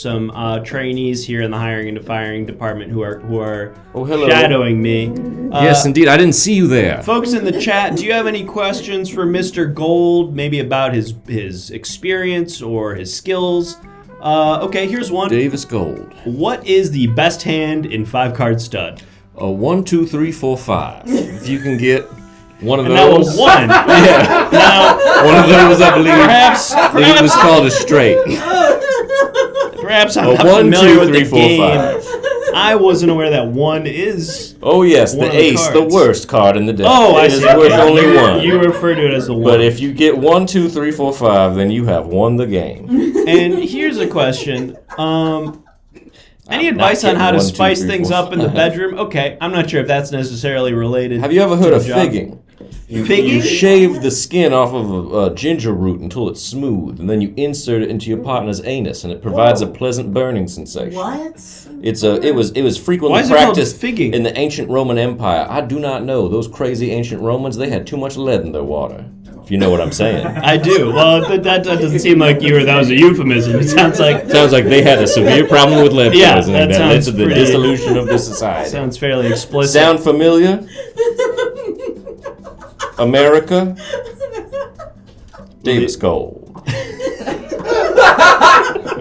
trainees here in the hiring and firing department who are shadowing me. Yes, indeed. I didn't see you there. Folks in the chat, do you have any questions for Mr. Gold, maybe about his experience or his skills? Okay, here's one. Davis Gold. What is the best hand in 5-card stud? A 1, 2, 3, 4, 5. If you can get one of And those. that was one. Yeah. Now, One of those, I believe. perhaps It was called a straight. Perhaps I'm A not 1, familiar 2, with 3, the 4, game. 5. I wasn't aware that one is. Oh yes, One the of the ace, the cards. worst card in the deck. Oh, I It see. is worth Okay. only one. You refer to it as the one. But if you get 1, 2, 3, 4, 5, then you have won the game. And here's a question. Any advice on getting how to 1, 2, spice 3, things 4, up in the bedroom? Okay, I'm not sure if that's necessarily related. Have you ever heard to of the job. figging? You Figging? shave the skin off of a ginger root until it's smooth, and then you insert it into your partner's anus, and it provides a pleasant burning sensation. What? It was frequently Why is it called practiced figging? in the ancient Roman Empire. I do not know. Those crazy ancient Romans, they had too much lead in their water. If you know what I'm saying. I do. Well, that doesn't seem like that was a euphemism. It sounds like They had a severe problem with lead Yeah, poisoning that that led sounds to the pretty- dissolution of the society. sounds fairly explicit. Sound familiar? America? Davis Gold.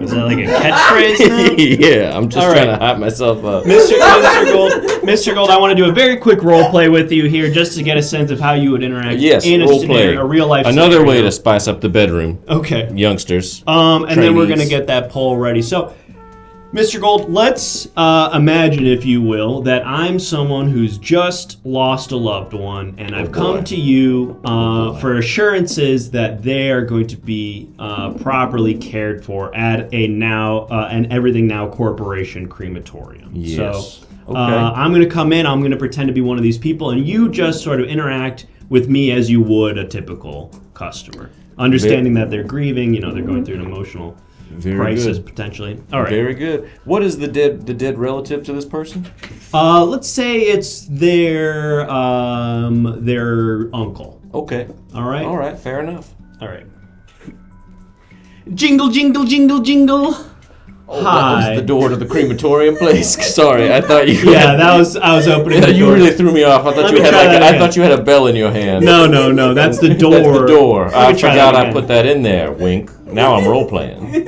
Is that like a catchphrase now? Yeah, I'm just All trying right. to hype myself up. Mr. Gold, I want to do a very quick role play with you here, just to get a sense of how you would interact Yes, in a role scenario, play. a real life. Another scenario. way to spice up the bedroom, Okay. youngsters. And then we're Trainees. gonna get that poll ready. So, Mr. Gold, let's imagine, if you will, that I'm someone who's just lost a loved one, and I've come boy. to you for assurances that they are going to be properly cared for at an Everything Now Corporation crematorium. Yes. So, Okay. I'm going to come in. I'm going to pretend to be one of these people, and you just sort of interact with me as you would a typical customer, understanding that they're grieving. They're going through an emotional crisis good. potentially. All right. Very good. What is the dead relative to this person? Let's say it's their uncle. Okay. All right. All right. Fair enough. All right. Jingle, jingle, jingle, jingle. Oh, Hi. that was the door to the crematorium place. Sorry, I thought you. Yeah, I was opening the You door. really threw me off. I thought Let you me had try that I again. thought you had a bell in your hand. No, that's the door. That's the door. Let I me try forgot that I again. put that in there. Wink. Now I'm role playing.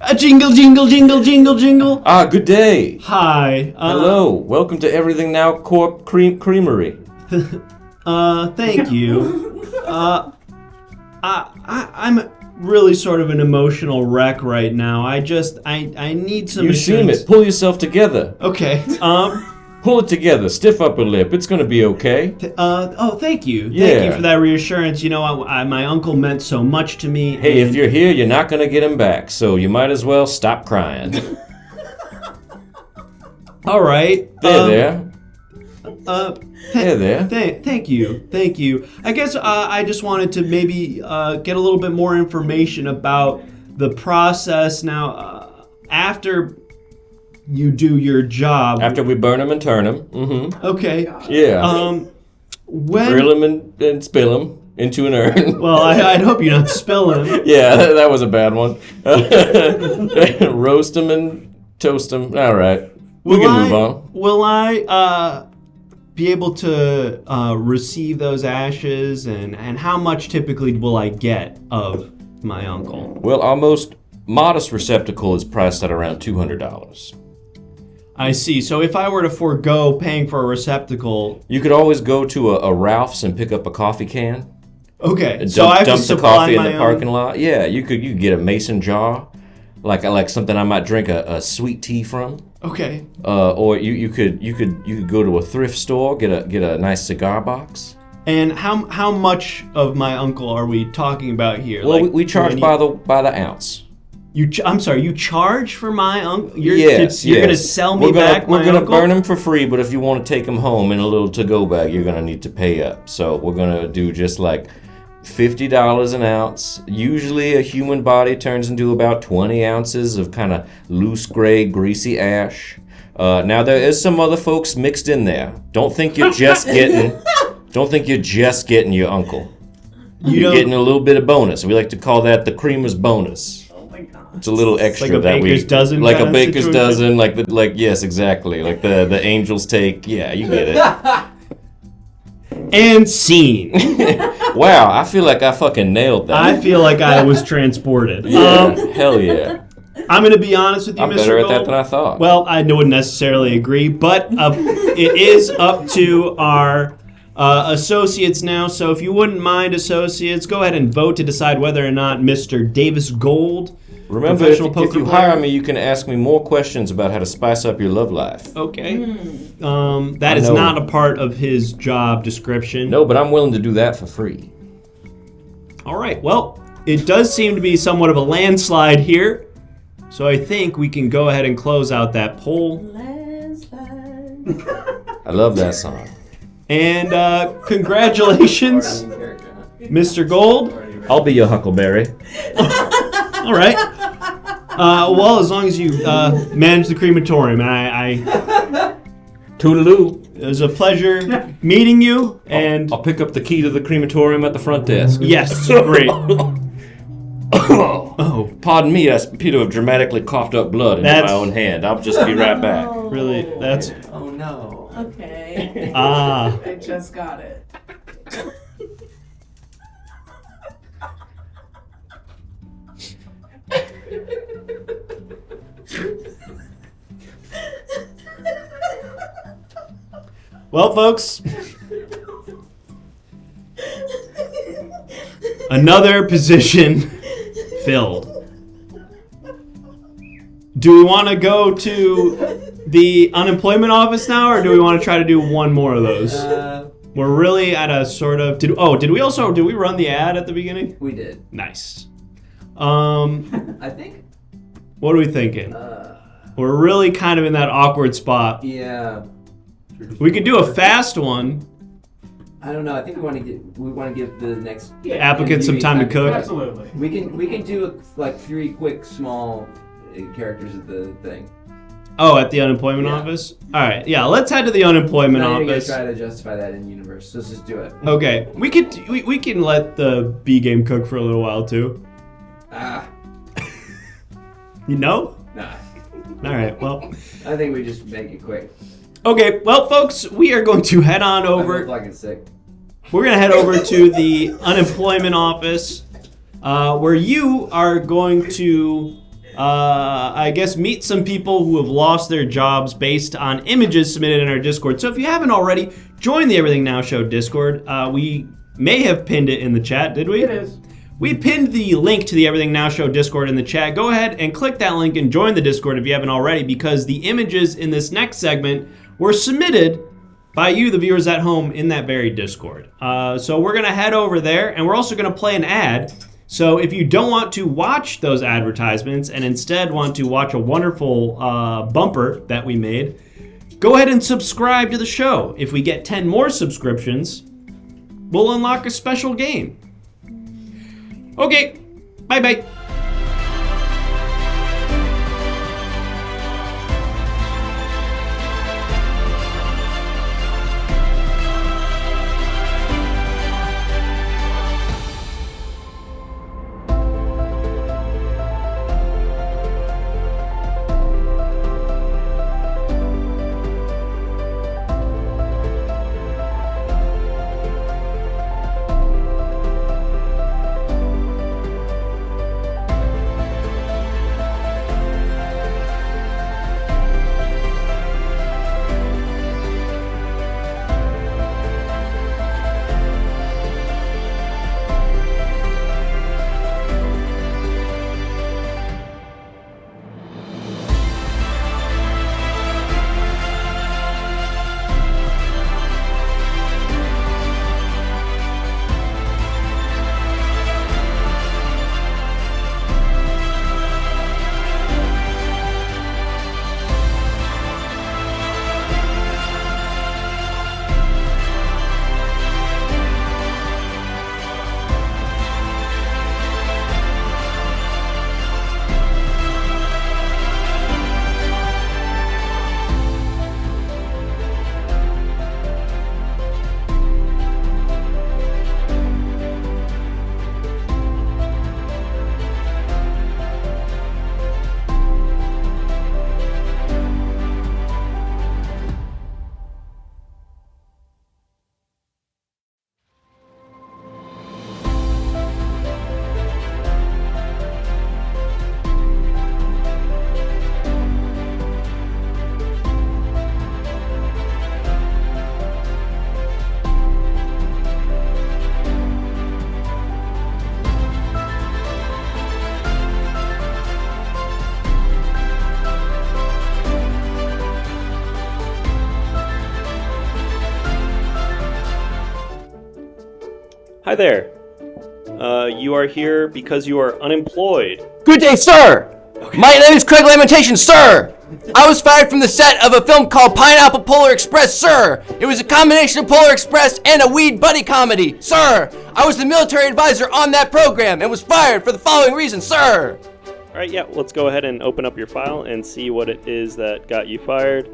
A jingle, jingle, jingle, jingle, jingle. Ah, good day. Hi. Hello. Welcome to Everything Now Corp Creamery. Thank you. I'm really sort of an emotional wreck right now. I need some You seem assurance. it. Pull yourself together. Okay. Pull it together. Stiff upper lip. It's gonna be okay. Thank you. Thank Yeah. you for that reassurance. My uncle meant so much to me. Hey, and- if you're here, you're not gonna get him back. So you might as well stop crying. All right. There. Thank you. I guess I just wanted to maybe get a little bit more information about the process now. After you do your job. After we burn them and turn them. Mm-hmm. Okay. Yeah. When? Grill them and spill them into an urn. Well, I'd hope you don't spill them. Yeah, that was a bad one. Roast them and toast them. All right. We can move on. Will I be able to receive those ashes, and how much typically will I get of my uncle? Well, our most modest receptacle is priced at around $200. I see. So if I were to forego paying for a receptacle, you could always go to a Ralph's and pick up a coffee can. Okay. And So I have dump to the supply coffee in my the own- parking lot. Yeah, you could get a mason jar, like something I might drink a sweet tea from. Okay. Or you could go to a thrift store, get a nice cigar box. And how much of my uncle are we talking about here? Well, Like, we charge do by I need- the ounce. I'm sorry. You charge for my uncle? Yes, You're gonna sell me back my We're gonna uncle? burn them for free, but if you want to take them home in a little to-go bag, you're gonna need to pay up. So we're gonna do just like $50 an ounce. Usually, a human body turns into about 20 ounces of kind of loose gray, greasy ash. Now there is some other folks mixed in there. Don't think you're just getting. Don't think you're just getting your uncle. You're getting a little bit of bonus. We like to call that the creamer's bonus. It's a little extra Like a that baker's dozen like kind a of baker's situation? dozen, yes, exactly, like the angels take. Yeah, you get it. And scene. Wow, I feel like I fucking nailed that. I feel like I was transported. Yeah, hell yeah. I'm going to be honest with you, I'm Mr. better at Gold. that than I thought. Well, I wouldn't necessarily agree, but it is up to our associates now. So if you wouldn't mind, associates, go ahead and vote to decide whether or not Mr. Davis Gold, Remember, professional if poker you player- hire me, you can ask me more questions about how to spice up your love life. Okay. That is know. not a part of his job description. No, but I'm willing to do that for free. All right. Well, it does seem to be somewhat of a landslide here. So I think we can go ahead and close out that poll. I love that song. And congratulations, Mr. Gold. I'll be your Huckleberry. All right. Well, as long as you manage the crematorium, I Toodaloo. it was a pleasure meeting you. And I'll pick up the key to the crematorium at the front desk. yes, great. Oh, pardon me, I appear to have dramatically coughed up blood into That's- my own hand. I'll just be right back. Really, that's Oh no. Okay. ah. I just got it. Well, folks, another position filled. Do we want to go to the unemployment office now, or do we want to try to do one more of those? We're really at a sort of. Did we run the ad at the beginning? We did. Nice. I think. What are we thinking? We're really kind of in that awkward spot. Yeah. We could do a fast one. I don't know. I think we want to give the next Applicant some time to cook. Absolutely. We can do like 3 quick small characters at the thing. Oh, at the unemployment Yeah. office? All right. Yeah, let's head to the unemployment Now you're gonna office. try to justify that in universe. So let's just do it. Okay. We can let the B game cook for a little while too. You know? Nah. All right. Well. I think we just make it quick. Okay. Well, folks, we are going to head on over. I'm fucking sick. We're going to head over to the unemployment office, where you are going to, I guess, meet some people who have lost their jobs based on images submitted in our Discord. So if you haven't already, join the Everything Now Show Discord. We may have pinned it in the chat, did we? It is. We pinned the link to the Everything Now Show Discord in the chat. Go ahead and click that link and join the Discord if you haven't already, because the images in this next segment were submitted by you, the viewers at home, in that very Discord. So we're going to head over there, and we're also going to play an ad. So if you don't want to watch those advertisements and instead want to watch a wonderful bumper that we made, go ahead and subscribe to the show. If we get 10 more subscriptions, we'll unlock a special game. Okay, bye-bye. Hi there. You are here because you are unemployed. Good day, sir. My name is Craig Lamentation, sir. I was fired from the set of a film called Pineapple Polar Express, sir. It was a combination of Polar Express and a weed buddy comedy, sir. I was the military advisor on that program and was fired for the following reason, sir. All right, yeah, let's go ahead and open up your file and see what it is that got you fired.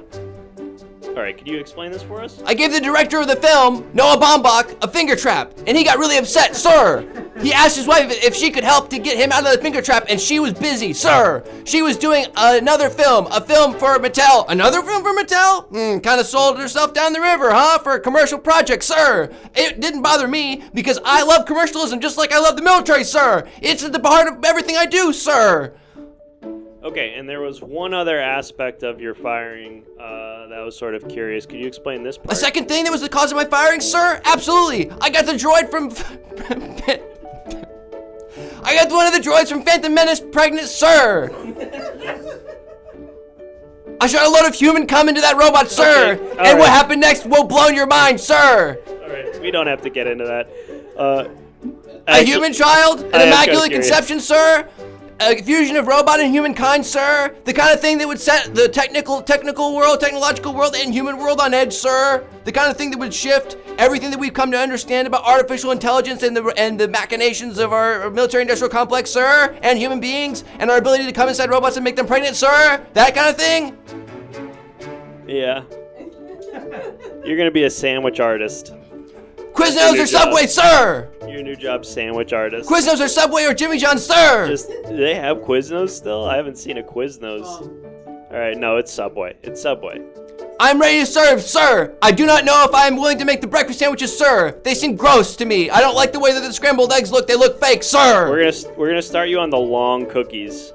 All right, can you explain this for us? I gave the director of the film, Noah Baumbach, a finger trap, and he got really upset, sir. He asked his wife if she could help to get him out of the finger trap, and she was busy, sir. She was doing another film, a film for Mattel. Another film for Mattel? Kind of sold herself down the river, huh, for a commercial project, sir. It didn't bother me because I love commercialism just like I love the military, sir. It's at the heart of everything I do, sir. Okay, and there was one other aspect of your firing that was sort of curious. Could you explain this part? A second thing that was the cause of my firing, sir? Absolutely. I got the droid from... I got one of the droids from Phantom Menace pregnant, sir. I shot a load of human cum into that robot, sir. Okay, and right. what happened next will blow your mind, sir. All right, we don't have to get into that. A human child? An I am immaculate curious. conception, sir? A fusion of robot and humankind, sir? The kind of thing that would set the technological world, and human world on edge, sir? The kind of thing that would shift everything that we've come to understand about artificial intelligence and the machinations of our military-industrial complex, sir? And human beings, and our ability to come inside robots and make them pregnant, sir? That kind of thing? Yeah. You're gonna be a sandwich artist. Quiznos or Subway, sir? Your new job, sandwich artist. Quiznos or Subway or Jimmy John's, sir? Do they have Quiznos still? I haven't seen a Quiznos. All right, no, it's Subway. It's Subway. I'm ready to serve, sir. I do not know if I am willing to make the breakfast sandwiches, sir. They seem gross to me. I don't like the way that the scrambled eggs look. They look fake, sir. We're gonna start you on the long cookies.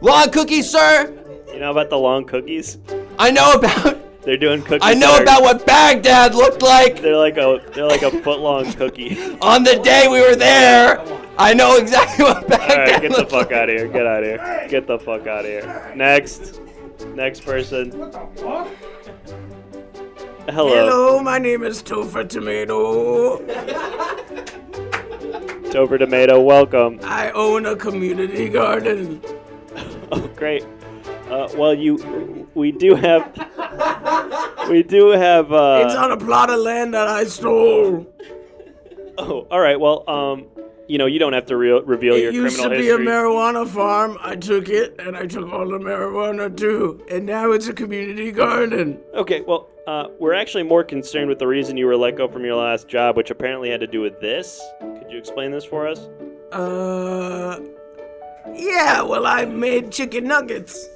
Long cookies, sir? You know about the long cookies? I know about... They're doing cookies. I know about what Baghdad looked like. They're like a foot long cookie. On the day we were there, I know exactly what Baghdad All right, get the looked fuck out of here. Get out of here. Get the fuck out of here. Next person. Hello. Hello, my name is Topher Tomato. Topher Tomato, welcome. I own a community garden. Oh, great. Well, we do have. It's on a plot of land that I stole. Oh, all right. Well, you don't have to reveal your criminal history. It used to be a marijuana farm. I took it, and I took all the marijuana too. And now it's a community garden. Okay, well, we're actually more concerned with the reason you were let go from your last job, which apparently had to do with this. Could you explain this for us? Yeah, well, I made chicken nuggets.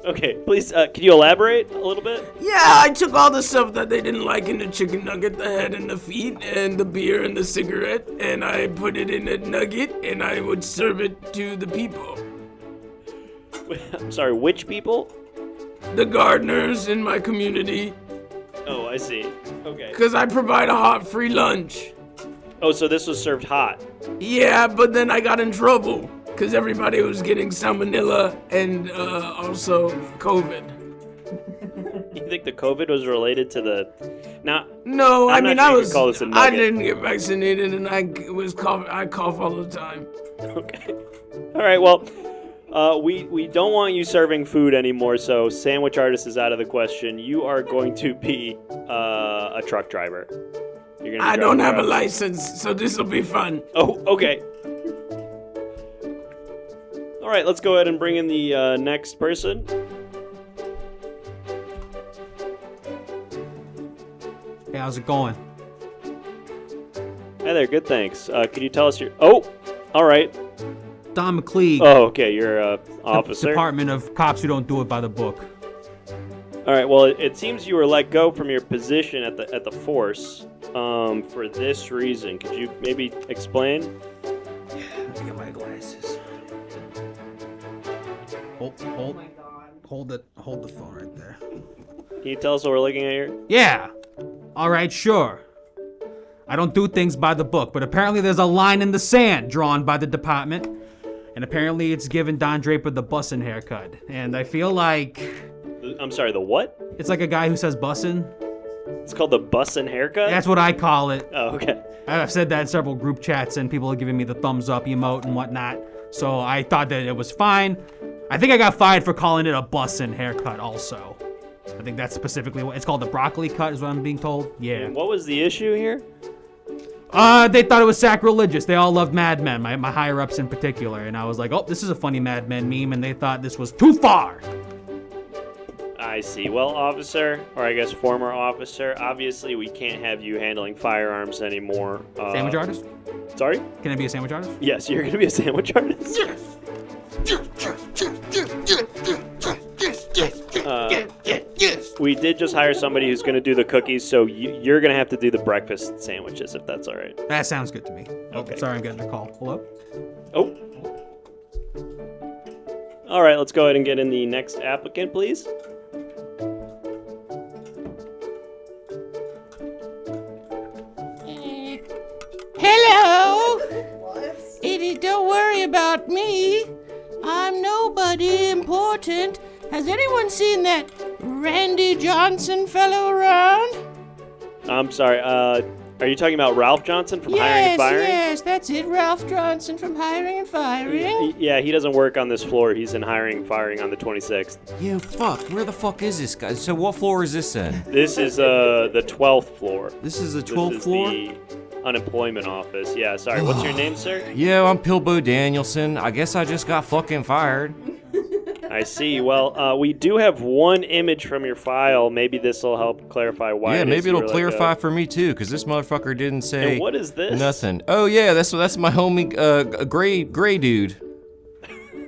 Okay, please, could you elaborate a little bit? Yeah, I took all the stuff that they didn't like in the chicken nugget, the head and the feet, and the beer and the cigarette, and I put it in a nugget, and I would serve it to the people. I'm sorry, which people? The gardeners in my community. Oh, I see. Okay. Because I provide a hot free lunch. Oh, so this was served hot? Yeah, but then I got in trouble. Because everybody was getting salmonella and also COVID. You think the COVID was related to the... No, I mean, I didn't get vaccinated and I cough all the time. Okay. All right, well, we don't want you serving food anymore, so sandwich artist is out of the question. You are going to be a truck driver. I don't have a license, so this will be fun. Oh, okay. All right, let's go ahead and bring in the next person. Hey, how's it going? Hi there, good, thanks. Can you tell us your... Oh, all right. Don McCleague. Oh, okay, you're an officer. Department of Cops Who Don't Do It by the Book. All right, well, it seems you were let go from your position at the force for this reason. Could you maybe explain? Let me get my glasses. Hold the phone right there. Can you tell us what we're looking at here? Yeah. All right, sure. I don't do things by the book, but apparently there's a line in the sand drawn by the department, and apparently it's given Don Draper the bussin' haircut. And I feel like... I'm sorry, the what? It's like a guy who says bussin'. It's called the bussin' haircut? That's what I call it. Oh, okay. I've said that in several group chats, and people are giving me the thumbs up emote and whatnot. So I thought that it was fine. I think I got fired for calling it a bussin' haircut also. I think that's specifically what it's called. The broccoli cut is what I'm being told. Yeah. What was the issue here? They thought it was sacrilegious. They all loved Mad Men, my higher-ups in particular. And I was like, oh, this is a funny Mad Men meme, and they thought this was too far. I see. Well, officer, or I guess former officer, obviously we can't have you handling firearms anymore. Sandwich artist? Sorry? Can I be a sandwich artist? Yes, you're going to be a sandwich artist. Yes. We did just hire somebody who's going to do the cookies, so you're going to have to do the breakfast sandwiches, if that's all right. That sounds good to me. Okay. Sorry, I'm getting a call. Hello? Oh. All right, let's go ahead and get in the next applicant, please. Hello. Don't worry about me. I'm nobody important. Has anyone seen that Randy Johnson fellow around? I'm sorry, are you talking about Ralph Johnson from Hiring and Firing? Yes, that's it. Ralph Johnson from Hiring and Firing. Yeah, he doesn't work on this floor. He's in Hiring and Firing on the 26th. Yeah, fuck. Where the fuck is this guy? So what floor is this in? This is the 12th floor. This is the 12th floor? The unemployment office. Yeah, sorry. What's your name, sir? Yeah, I'm Pilbo Danielson. I guess I just got fucking fired. I see. Well, we do have one image from your file. Maybe this will help clarify why. Yeah, maybe it'll clarify like for me too, because this motherfucker didn't say. And what is this? Nothing. Oh yeah, that's my homie, gray dude,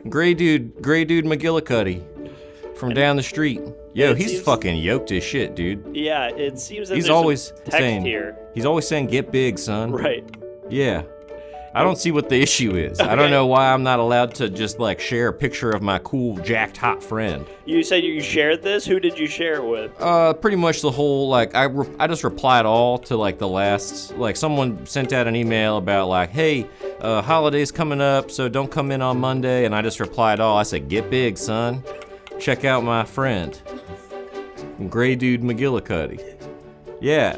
gray dude McGillicuddy, from down the street. Yo, he's fucking yoked as shit, dude. Yeah, it seems that He's there's always some text saying. here. He's always saying, "Get big, son." Right. Yeah. I don't see what the issue is. I don't know why I'm not allowed to just like share a picture of my cool jacked hot friend. You said you shared this? Who did you share it with? Pretty much the whole, like, I just replied all to like the last, like someone sent out an email about like, hey, holiday's coming up, so don't come in on Monday, and I just replied all. I said, get big, son. Check out my friend, Gray Dude McGillicuddy. Yeah.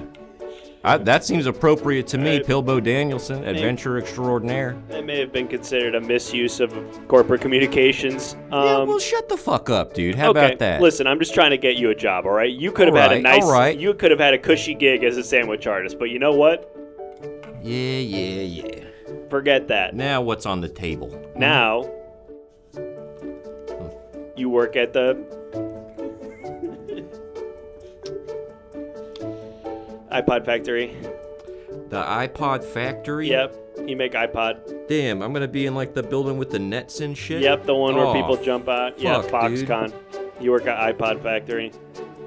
That seems appropriate to me, Pilbo Danielson, adventure extraordinaire. That may have been considered a misuse of corporate communications. Yeah, well, shut the fuck up, dude. How about that? Listen, I'm just trying to get you a job, all right? You could have had a nice, you could have had a cushy gig as a sandwich artist, but you know what? Yeah. Forget that. Now what's on the table? Now, you work at the iPod factory. The iPod factory? Yep, you make iPod. Damn, I'm gonna be in like the building with the nets and shit? Yep, the one where people jump out. Yeah, Foxconn. Dude. You work at iPod factory.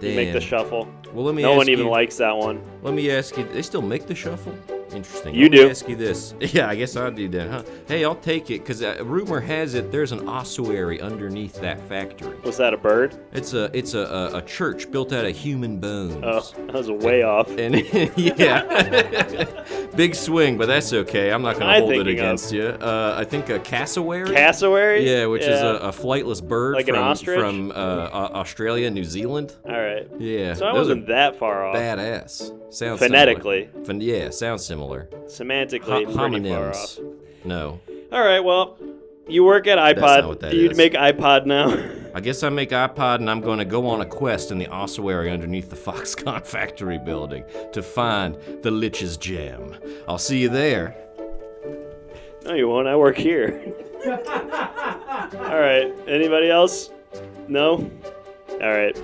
Damn. You make the shuffle. Well, let me no ask one even you, likes that one. Let me ask you, they still make the shuffle? Interesting. You Let do. me ask you this. Yeah, I guess I'll do that, huh? Hey, I'll take it, because rumor has it there's an ossuary underneath that factory. Was that a bird? It's a church built out of human bones. Oh, that was way off. And yeah, big swing, but that's okay. I'm not gonna hold it against you. I think a cassowary. Cassowary? Yeah, which is a flightless bird like from, an ostrich? from Australia, New Zealand. All right. Yeah, So I those wasn't are that far off. Badass. Sounds phonetically. Similar. Yeah, sounds similar. Semantically, pretty far off. No. All right. Well, you work at iPod. That's not what that Do you is. make iPod now? I guess I make iPod, and I'm going to go on a quest in the ossuary underneath the Foxconn factory building to find the Lich's gem. I'll see you there. No, you won't. I work here. All right. Anybody else? No? All right.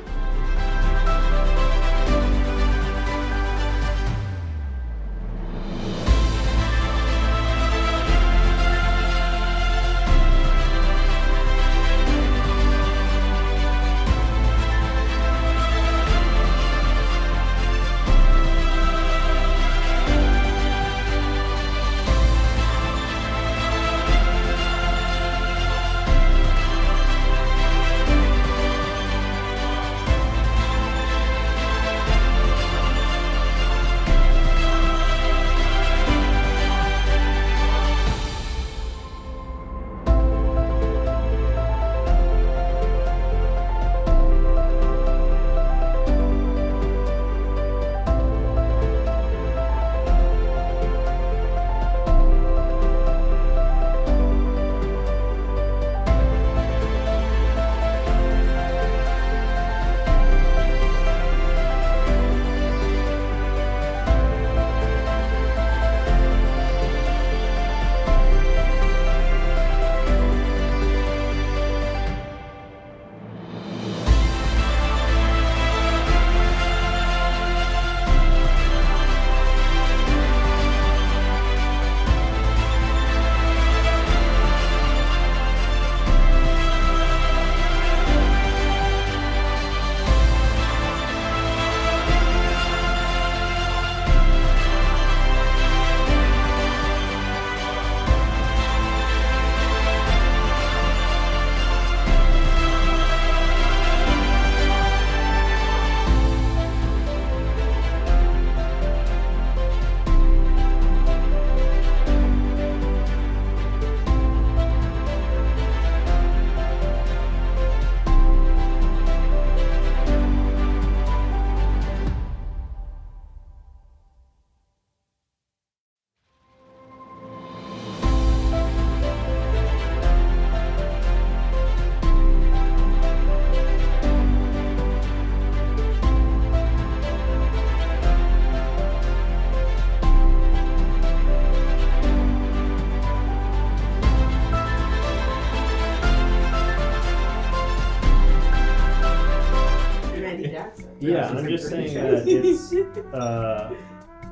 Yeah, I'm just saying that it's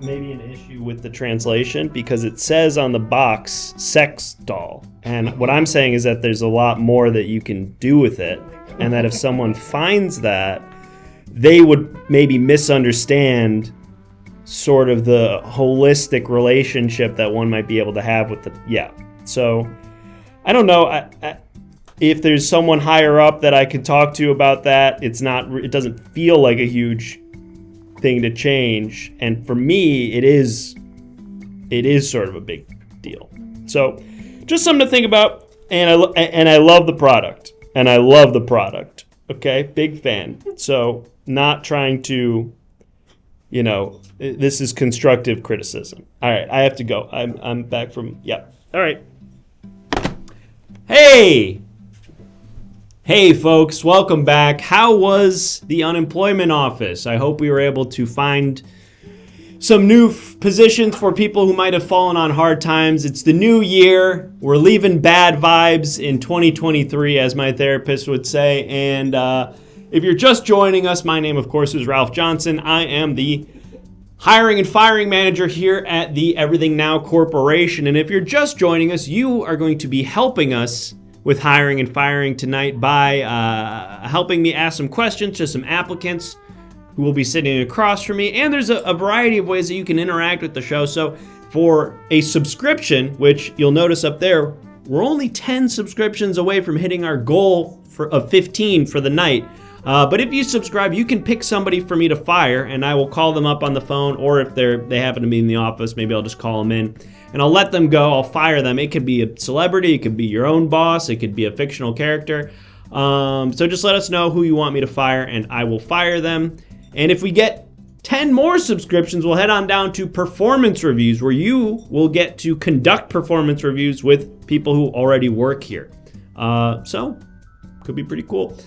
maybe an issue with the translation because it says on the box sex doll. And what I'm saying is that there's a lot more that you can do with it. And that if someone finds that, they would maybe misunderstand sort of the holistic relationship that one might be able to have with the, yeah. So, I don't know. If there's someone higher up that I could talk to about that, it doesn't feel like a huge thing to change. And for me, it is sort of a big deal. So, just something to think about. And I love the product. And I love the product. Okay, big fan. So, not trying to, this is constructive criticism. All right, I have to go. I'm back from, yeah. All right. Hey folks, welcome back. How was the unemployment office? I hope we were able to find some new positions for people who might have fallen on hard times. It's the new year. We're leaving bad vibes in 2023, as my therapist would say. And if you're just joining us, my name, of course, is Ralph Johnson. I am the hiring and firing manager here at the Everything Now Corporation. And if you're just joining us, you are going to be helping us with hiring and firing tonight by helping me ask some questions to some applicants who will be sitting across from me. And there's a variety of ways that you can interact with the show. So for a subscription, which you'll notice up there, we're only 10 subscriptions away from hitting our goal of 15 for the night. But if you subscribe, you can pick somebody for me to fire, and I will call them up on the phone, or if they happen to be in the office, maybe I'll just call them in, and I'll let them go. I'll fire them. It could be a celebrity. It could be your own boss. It could be a fictional character. So just let us know who you want me to fire, and I will fire them. And if we get 10 more subscriptions, we'll head on down to performance reviews, where you will get to conduct performance reviews with people who already work here. So, could be pretty cool.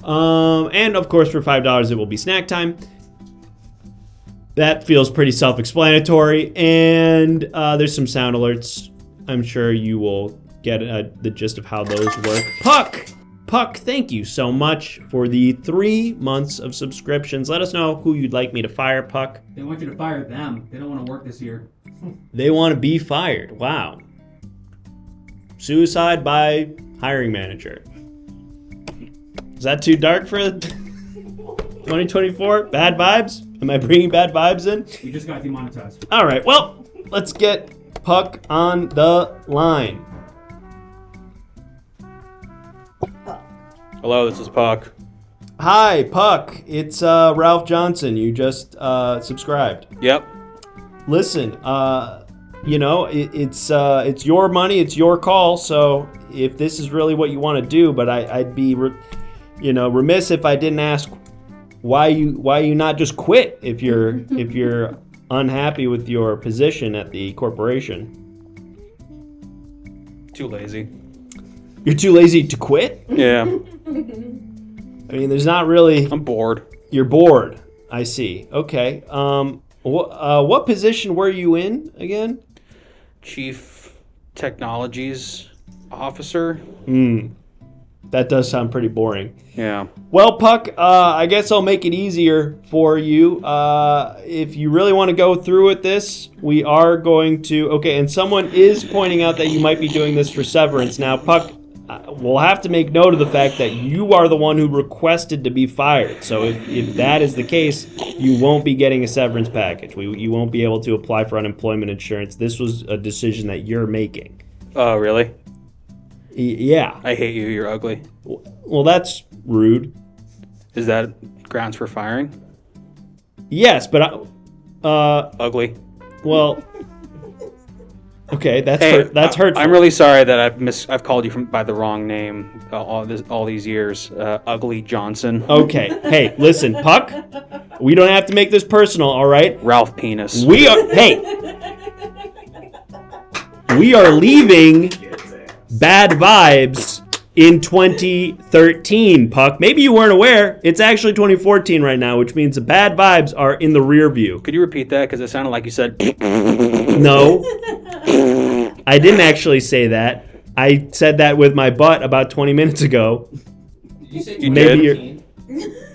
And of course, for $5, it will be snack time. That feels pretty self-explanatory. And there's some sound alerts. I'm sure you will get the gist of how those work. Puck, thank you so much for the 3 months of subscriptions. Let us know who you'd like me to fire, Puck. They want you to fire them. They don't want to work this year. They want to be fired. Wow. Suicide by hiring manager. Is that too dark for 2024? Bad vibes? Am I bringing bad vibes in? You just got demonetized. All right, well, let's get Puck on the line. Hello, this is Puck. Hi, Puck. It's Ralph Johnson. You just subscribed. Yep. Listen, it's your money, it's your call. So if this is really what you want to do, but I'd be, remiss if I didn't ask why you not just quit if you're unhappy with your position at the corporation. Too lazy. You're too lazy to quit? Yeah. I mean, there's not really. I'm bored. You're bored. I see. Okay. What position were you in again? Chief Technologies Officer. That does sound pretty boring. Yeah. Well, Puck, I guess I'll make it easier for you. If you really want to go through with this, we are going to. Okay, and someone is pointing out that you might be doing this for severance. Now, Puck, we'll have to make note of the fact that you are the one who requested to be fired. So if that is the case, you won't be getting a severance package. You won't be able to apply for unemployment insurance. This was a decision that you're making. Oh, really? Yeah. I hate you. You're ugly. Well, that's rude. Is that grounds for firing? Yes, but ugly. Well, okay, that's hurtful. I'm really sorry that I've called you by the wrong name all these years. Ugly Johnson. Okay. Hey, listen, Puck. We don't have to make this personal, all right? Ralph Penis. We are leaving bad vibes in 2013, Puck. Maybe you weren't aware. It's actually 2014 right now, which means the bad vibes are in the rear view. Could you repeat that? Because it sounded like you said... No. I didn't actually say that. I said that with my butt about 20 minutes ago. Did you say you did?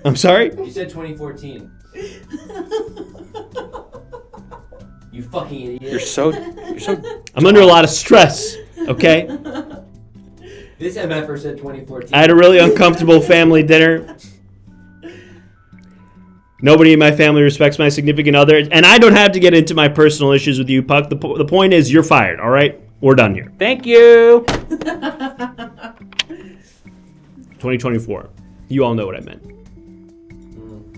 I'm sorry? You said 2014. You fucking idiot. You're so. I'm under a lot of stress, okay? This MFer said 2014. I had a really uncomfortable family dinner. Nobody in my family respects my significant other, and I don't have to get into my personal issues with you, Puck. The point is, you're fired, all right? We're done here. Thank you. 2024. You all know what I meant.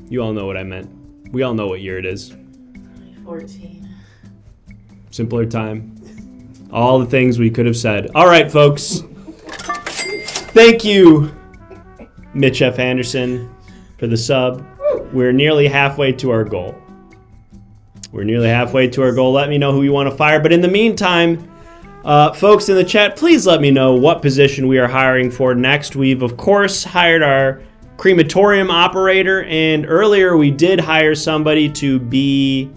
You all know what I meant. We all know what year it is. 14. Simpler time. All the things we could have said. All right, folks. Thank you, Mitch F. Anderson, for the sub. We're nearly halfway to our goal. Let me know who you want to fire. But in the meantime, folks in the chat, please let me know what position we are hiring for next. We've, of course, hired our crematorium operator. And earlier we did hire somebody to be...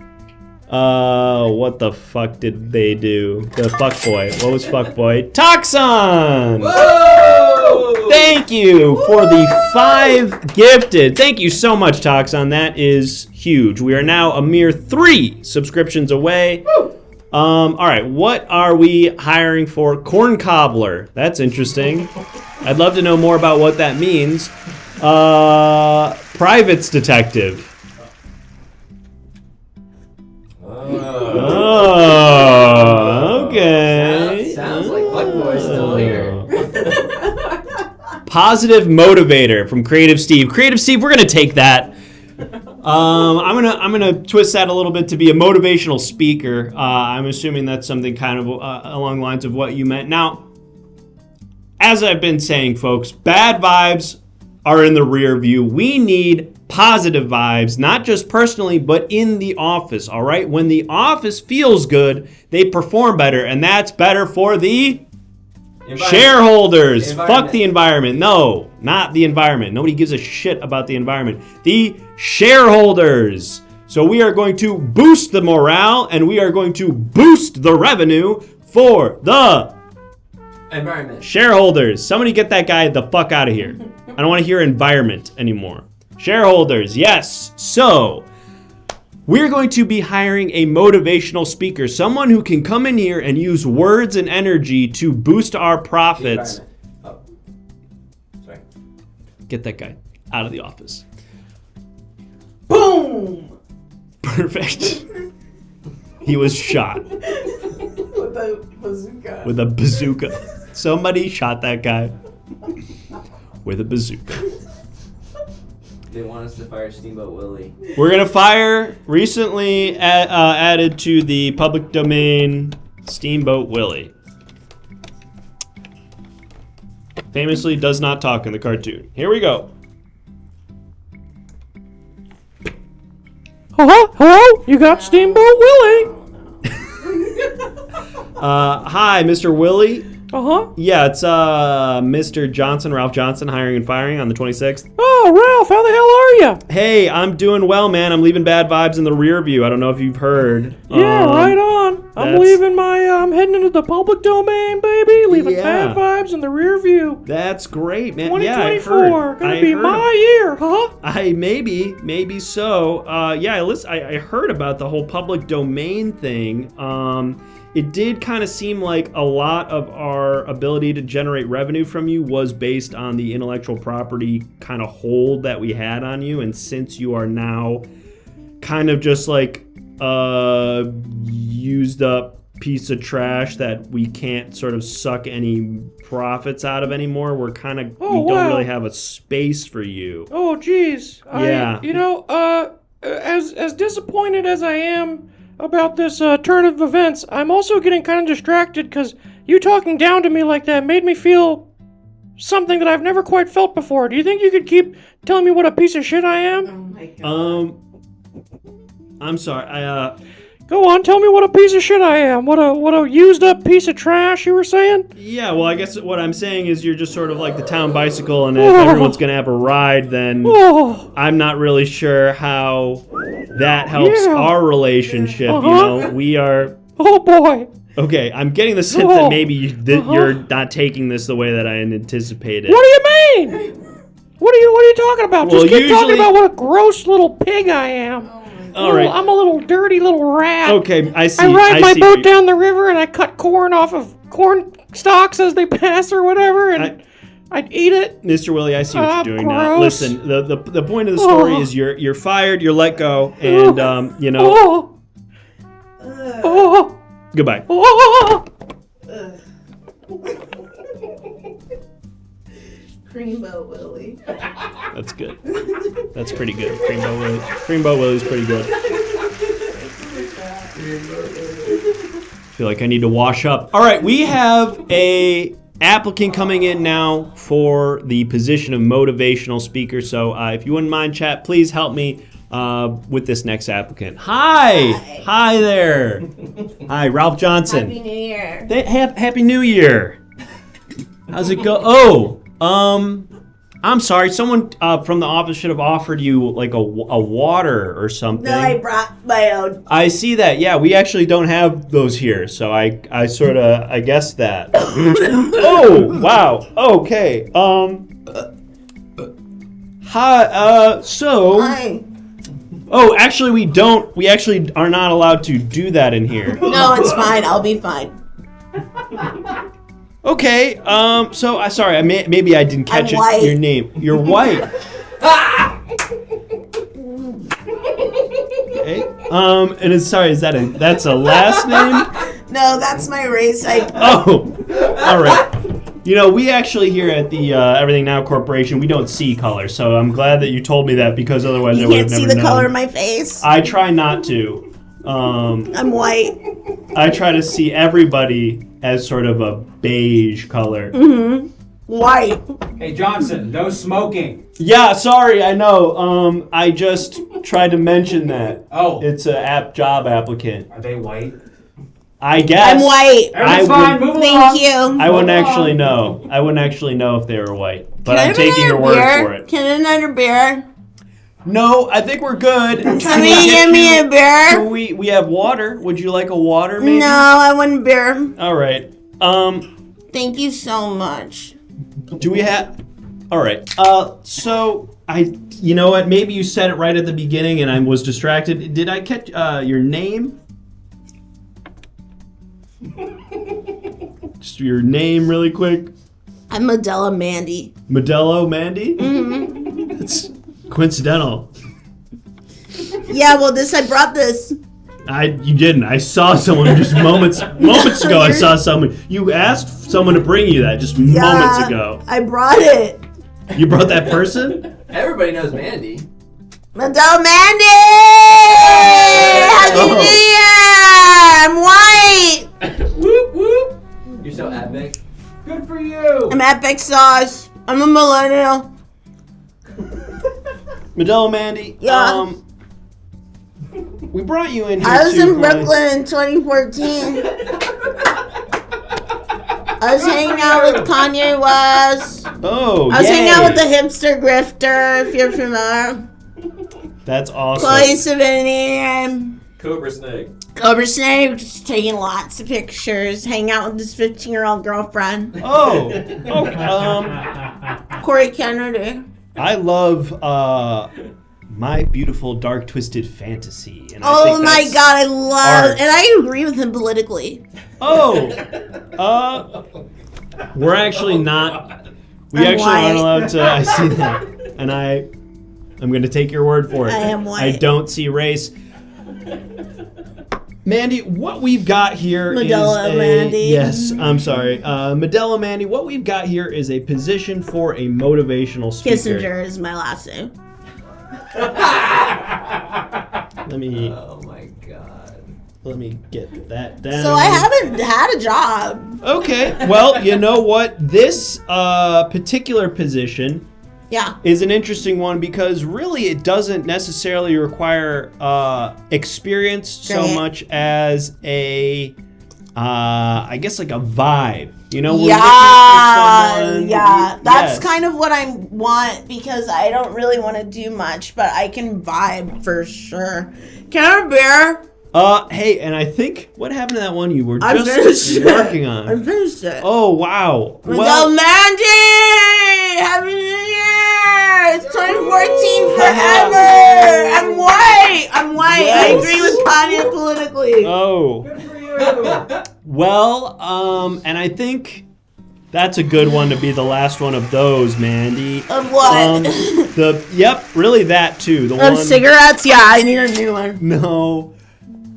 what the fuck did they do? The fuckboy. What was fuckboy? Toxon! Whoa! Thank you for the 5 gifted. Thank you so much, Toxon. That is huge. We are now a mere 3 subscriptions away. All right, what are we hiring for? Corn cobbler. That's interesting. I'd love to know more about what that means. Privates detective. Oh, okay. Sounds like Fuckboy's still here. Positive motivator from Creative Steve. Creative Steve, we're gonna take that. I'm gonna twist that a little bit to be a motivational speaker. I'm assuming that's something kind of along the lines of what you meant. Now, as I've been saying, folks, bad vibes are in the rear view. We need positive vibes, not just personally, but in the office, all right? When the office feels good, they perform better, and that's better for the shareholders. Fuck the environment. No, not the environment. Nobody gives a shit about the environment. The shareholders. So we are going to boost the morale, and we are going to boost the revenue for the environment. Shareholders. Somebody get that guy the fuck out of here. I don't want to hear environment anymore. Shareholders, yes. So, we're going to be hiring a motivational speaker, someone who can come in here and use words and energy to boost our profits. Oh. Sorry. Get that guy out of the office. Boom! Perfect. He was shot. With a bazooka. With a bazooka. Somebody shot that guy with a bazooka. They want us to fire Steamboat Willie. We're gonna fire recently added to the public domain Steamboat Willie. Famously does not talk in the cartoon. Here we go. Hello? You got Steamboat Willie? Hi, Mr. Willie. Uh-huh. Yeah, it's Mr. Johnson, Ralph Johnson, hiring and firing on the 26th. Oh, Ralph, how the hell are you? Hey, I'm doing well, man. I'm leaving bad vibes in the rear view. I don't know if you've heard. Yeah, right on. I'm leaving I'm heading into the public domain, bababy. Leaving bad vibes in the rear view. That's great, man. 2024, gonna be my year, huh? Maybe so. Yeah, listen, I heard about the whole public domain thing. It did kind of seem like a lot of our ability to generate revenue from you was based on the intellectual property kind of hold that we had on you. And since you are now kind of just like a used up piece of trash that we can't sort of suck any profits out of anymore, we're kind of, we don't really have a space for you. Oh, geez. Yeah. As disappointed as I am about this turn of events, I'm also getting kind of distracted because you talking down to me like that made me feel something that I've never quite felt before. Do you think you could keep telling me what a piece of shit I am? Oh my god. I'm sorry. Go on, tell me what a piece of shit I am. What a used up piece of trash you were saying? Yeah, well, I guess what I'm saying is you're just sort of like the town bicycle, and if everyone's going to have a ride, then I'm not really sure how that helps our relationship. You know, we are... Oh, boy. Okay, I'm getting the sense that maybe you're not taking this the way that I anticipated. What do you mean? What are you talking about? Well, Just keep talking usually- about what a gross little pig I am. All right. I'm a little dirty little rat. Okay, I see. I ride my see boat you- down the river and I cut corn off of corn stalks as they pass or whatever, and I'd eat it. Mr. Willie, I see what you're doing now. gross. Listen, the point of the story is you're fired, you're let go, and goodbye. Creamboat Willie. That's good. That's pretty good. Creamboat Willie's pretty good. Feel like I need to wash up. All right, we have a applicant coming in now for the position of motivational speaker. So if you wouldn't mind, chat, please help me with this next applicant. Hi there. Hi, Ralph Johnson. Happy New Year. Happy New Year. How's it go? I'm sorry. Someone from the office should have offered you like a water or something. No, I brought my own. I see that. Yeah, we actually don't have those here, so I guessed that. Oh, wow. Okay. Hi. Hi. Oh, actually, we don't. We actually are not allowed to do that in here. No, it's fine. I'll be fine. Okay, so I sorry, maybe I didn't catch I'm white. your name. You're white. Okay. And it's sorry, that's a last name? No, that's my race. Oh, all right. You know, we actually here at the Everything Now Corporation, we don't see color, so I'm glad that you told me that because otherwise I would have can't never see the known. color of my face. I try not to. I'm white. I try to see everybody as sort of a beige color. Mm-hmm. White. Hey, Johnson, no smoking. Yeah, sorry, I know. I just tried to mention that. Oh. It's a job applicant. Are they white? I guess. I'm white. Everyone's fine. Move along. Thank you. I wouldn't actually know. I wouldn't actually know if they were white. But Can I I'm have taking your another word beer? for it. Can I have another beer? No, I think we're good. Somebody give me a beer. We have water. Would you like a water, maybe? No, I want a beer. All right. Thank you so much. Do we have? All right. So you know what? Maybe you said it right at the beginning, and I was distracted. Did I catch your name? Just your name, really quick. I'm Modella Mandy. Modello Mandy. Mm-hmm. It's coincidental. Yeah, well, I brought this. You didn't. I saw someone just moments ago. I saw someone. You asked someone to bring you that just moments ago. I brought it. You brought that person? Everybody knows Mandy. Modella Mandy! Happy Oh. New Year! I'm white. Whoop whoop. You're so epic. Good for you. I'm epic sauce. I'm a millennial. Modello Mandy. Yeah. We brought you in here. I was to in kinda- Brooklyn in 2014. I was hanging out with Kanye West. Oh, I was hanging out yay. with the hipster grifter, if you're familiar. That's awesome. Chloe Savini, Cobra Snake. Cobra Snake, just taking lots of pictures, hanging out with his 15-year-old girlfriend. Oh. Corey Kennedy. I love My Beautiful Dark Twisted Fantasy. And I Oh think my that's god, I love art. and I agree with him politically. Oh. We're actually not. We I'm actually aren't white. allowed to. I see that, and I'm going to take your word for it. I am white. I don't see race. Mandy, what we've got here is Modella a Mandy. yes. I'm sorry, Modella Mandy. What we've got here is a position for a motivational speaker. Kissinger is my last name. Let me. Oh my god. Let me get that down. So I haven't had a job. Okay. Well, you know what? This particular position Yeah. is an interesting one because really it doesn't necessarily require experience so Right. much as a, I guess like a vibe. You know, we're Yeah, looking for someone. yeah. That's Yes. kind of what I want because I don't really want to do much, but I can vibe for sure. Can I have a beer? Hey, and I think what happened to that one you were I just finished it. working on? I finished it. Oh wow! Well, Mandy, Happy New Year! It's 2014 forever. I'm white. Yes. I agree with Kanye politically. Oh. Good for you. Well, and I think that's a good one to be the last one of those, Mandy. Of what? Really that too. The Of one. cigarettes? Yeah, I need a new one. No.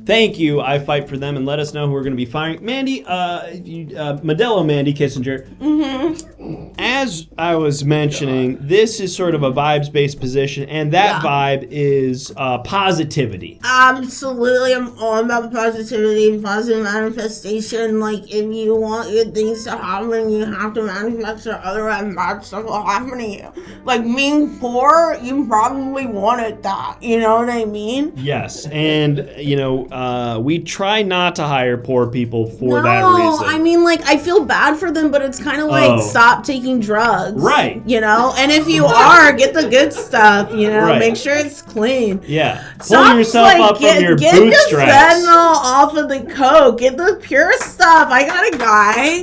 Thank you. I fight for them, and let us know who we're going to be firing. Mandy, Modelo Mandy Kissinger. Mm-hmm. As I was mentioning, this is sort of a vibes-based position, and that vibe is positivity. Absolutely, I'm all about positivity and positive manifestation. Like, if you want good things to happen, you have to manifest it, otherwise bad stuff will happen to you. Like, being poor, you probably wanted that, you know what I mean? Yes, and, we try not to hire poor people for that No, reason. I mean, like, I feel bad for them, but it's kind of like, stop taking drugs. Right. You know? And if you are, get the good stuff, you know? Right. Make sure it's clean. Yeah. Stop, Pull yourself up from your get bootstraps. the fentanyl off of the coke. Get the pure stuff. I got a guy.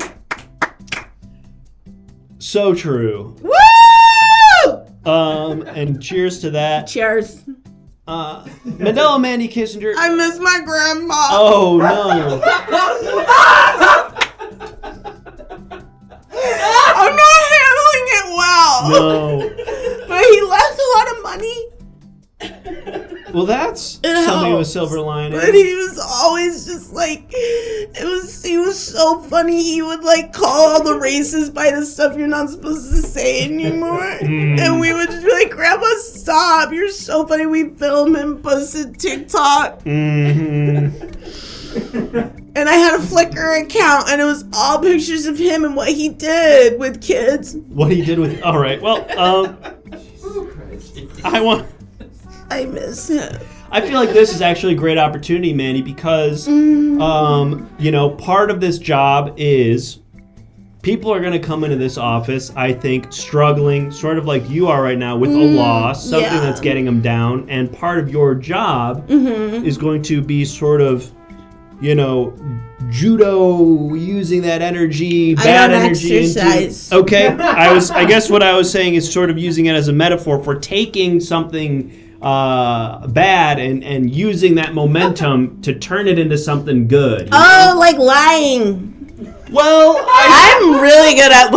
So true. Woo! And cheers to that. Cheers. Modelo Mandy Kissinger. I miss my grandma. Oh, no. I'm not handling it well. No. But he left a lot of money. Well, that's It something of a helps. silver lining. But he was always just like, he was so funny. He would like call all the races by the stuff you're not supposed to say anymore. And we would just be like, Grandpa, stop. You're so funny. We film him, post it TikTok. Mm-hmm. And I had a Flickr account, and it was all pictures of him and what he did with kids. What he did with... All right, well, I miss him. I feel like this is actually a great opportunity, Mandy, because, part of this job is people are going to come into this office, I think, struggling, sort of like you are right now, with a loss, something that's getting them down. And part of your job is going to be sort of, judo, using that energy, bad energy exercise. Okay, I guess what I was saying is sort of using it as a metaphor for taking something bad and using that momentum to turn it into something good. Oh, like lying. Well, I'm really good at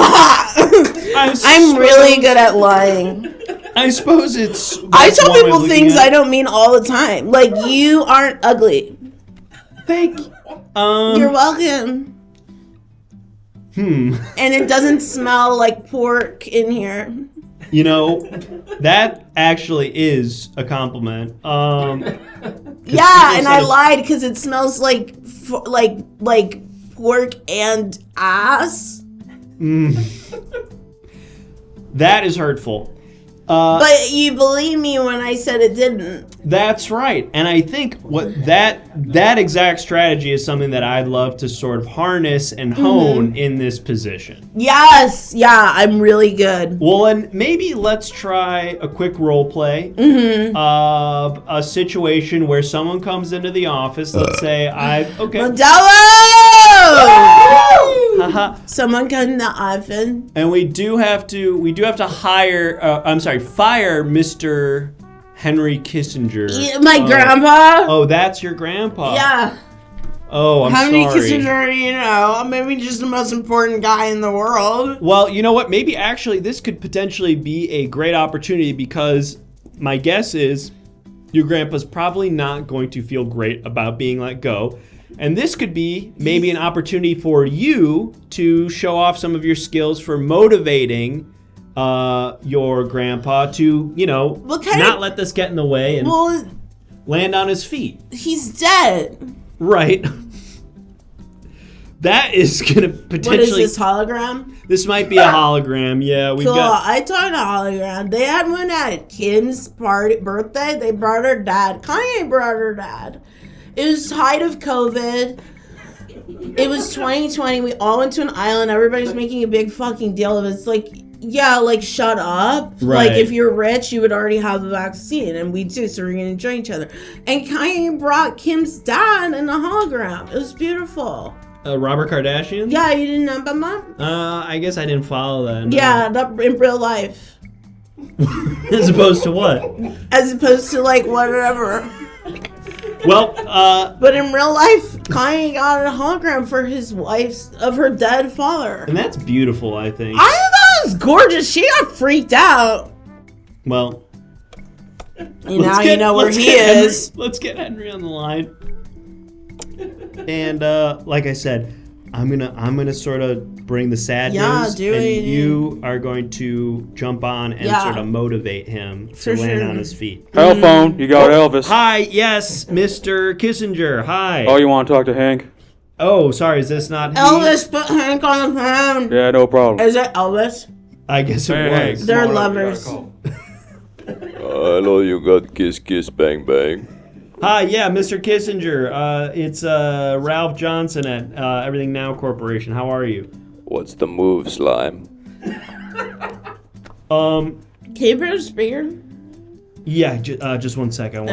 I'm really good at lying. I suppose it's. I tell people things I don't mean all the time. Like, you aren't ugly. Thank you. You're welcome. And it doesn't smell like pork in here. That actually is a compliment. Yeah, and I lied because it smells like pork and ass. That is hurtful. But you believe me when I said it didn't. That's right. And I think what that exact strategy is something that I'd love to sort of harness and hone in this position. Yes, yeah, I'm really good. Well, and maybe let's try a quick role play of a situation where someone comes into the office. Let's say Modelo! Someone come in the office. And we do have to fire Mr. Henry Kissinger. My grandpa? Oh, that's your grandpa. Yeah. Oh, I'm Henry sorry. Kissinger, maybe just the most important guy in the world. Well, you know what? Maybe actually this could potentially be a great opportunity because my guess is your grandpa's probably not going to feel great about being let go. And this could be maybe an opportunity for you to show off some of your skills for motivating your grandpa to, not let this get in the way and land on his feet. He's dead. Right. That is going to potentially... What is this, hologram? This might be a hologram, yeah. Cool, I talked a hologram. They had one at Kim's birthday. They brought her dad. Kanye brought her dad. It was height of COVID. It was 2020. We all went to an island. Everybody's making a big fucking deal of it. It's like, yeah, like, shut up. Right. Like, if you're rich, you would already have the vaccine. And we do, so we're going to enjoy each other. And Kanye brought Kim's dad in a hologram. It was beautiful. Robert Kardashian? Yeah, you didn't know about mom? I guess I didn't follow that. No. Yeah, in real life. As opposed to what? As opposed to like whatever. Well, but in real life, Kanye got a hologram for his wife's of her dead father. and that's beautiful, I think. I thought it was gorgeous. She got freaked out. Well, Now you know where he is. Let's get Henry on the line. And like I said, I'm gonna sort of bring the sad news, do and it. you are going to jump on and sort of motivate him to land on his feet. Telephone, you got Elvis. Hi, yes, Mr. Kissinger. Hi. Oh, you want to talk to Hank? Oh, sorry, is this not Elvis put Hank on the phone. Yeah, no problem. Is it Elvis? I guess it Hey, was. They're lovers. Hello, you got kiss, kiss, bang, bang. Hi, yeah, Mr. Kissinger. It's Ralph Johnson at Everything Now Corporation. How are you? What's the move, slime? Can you put a speaker? Yeah, just one sec. I want.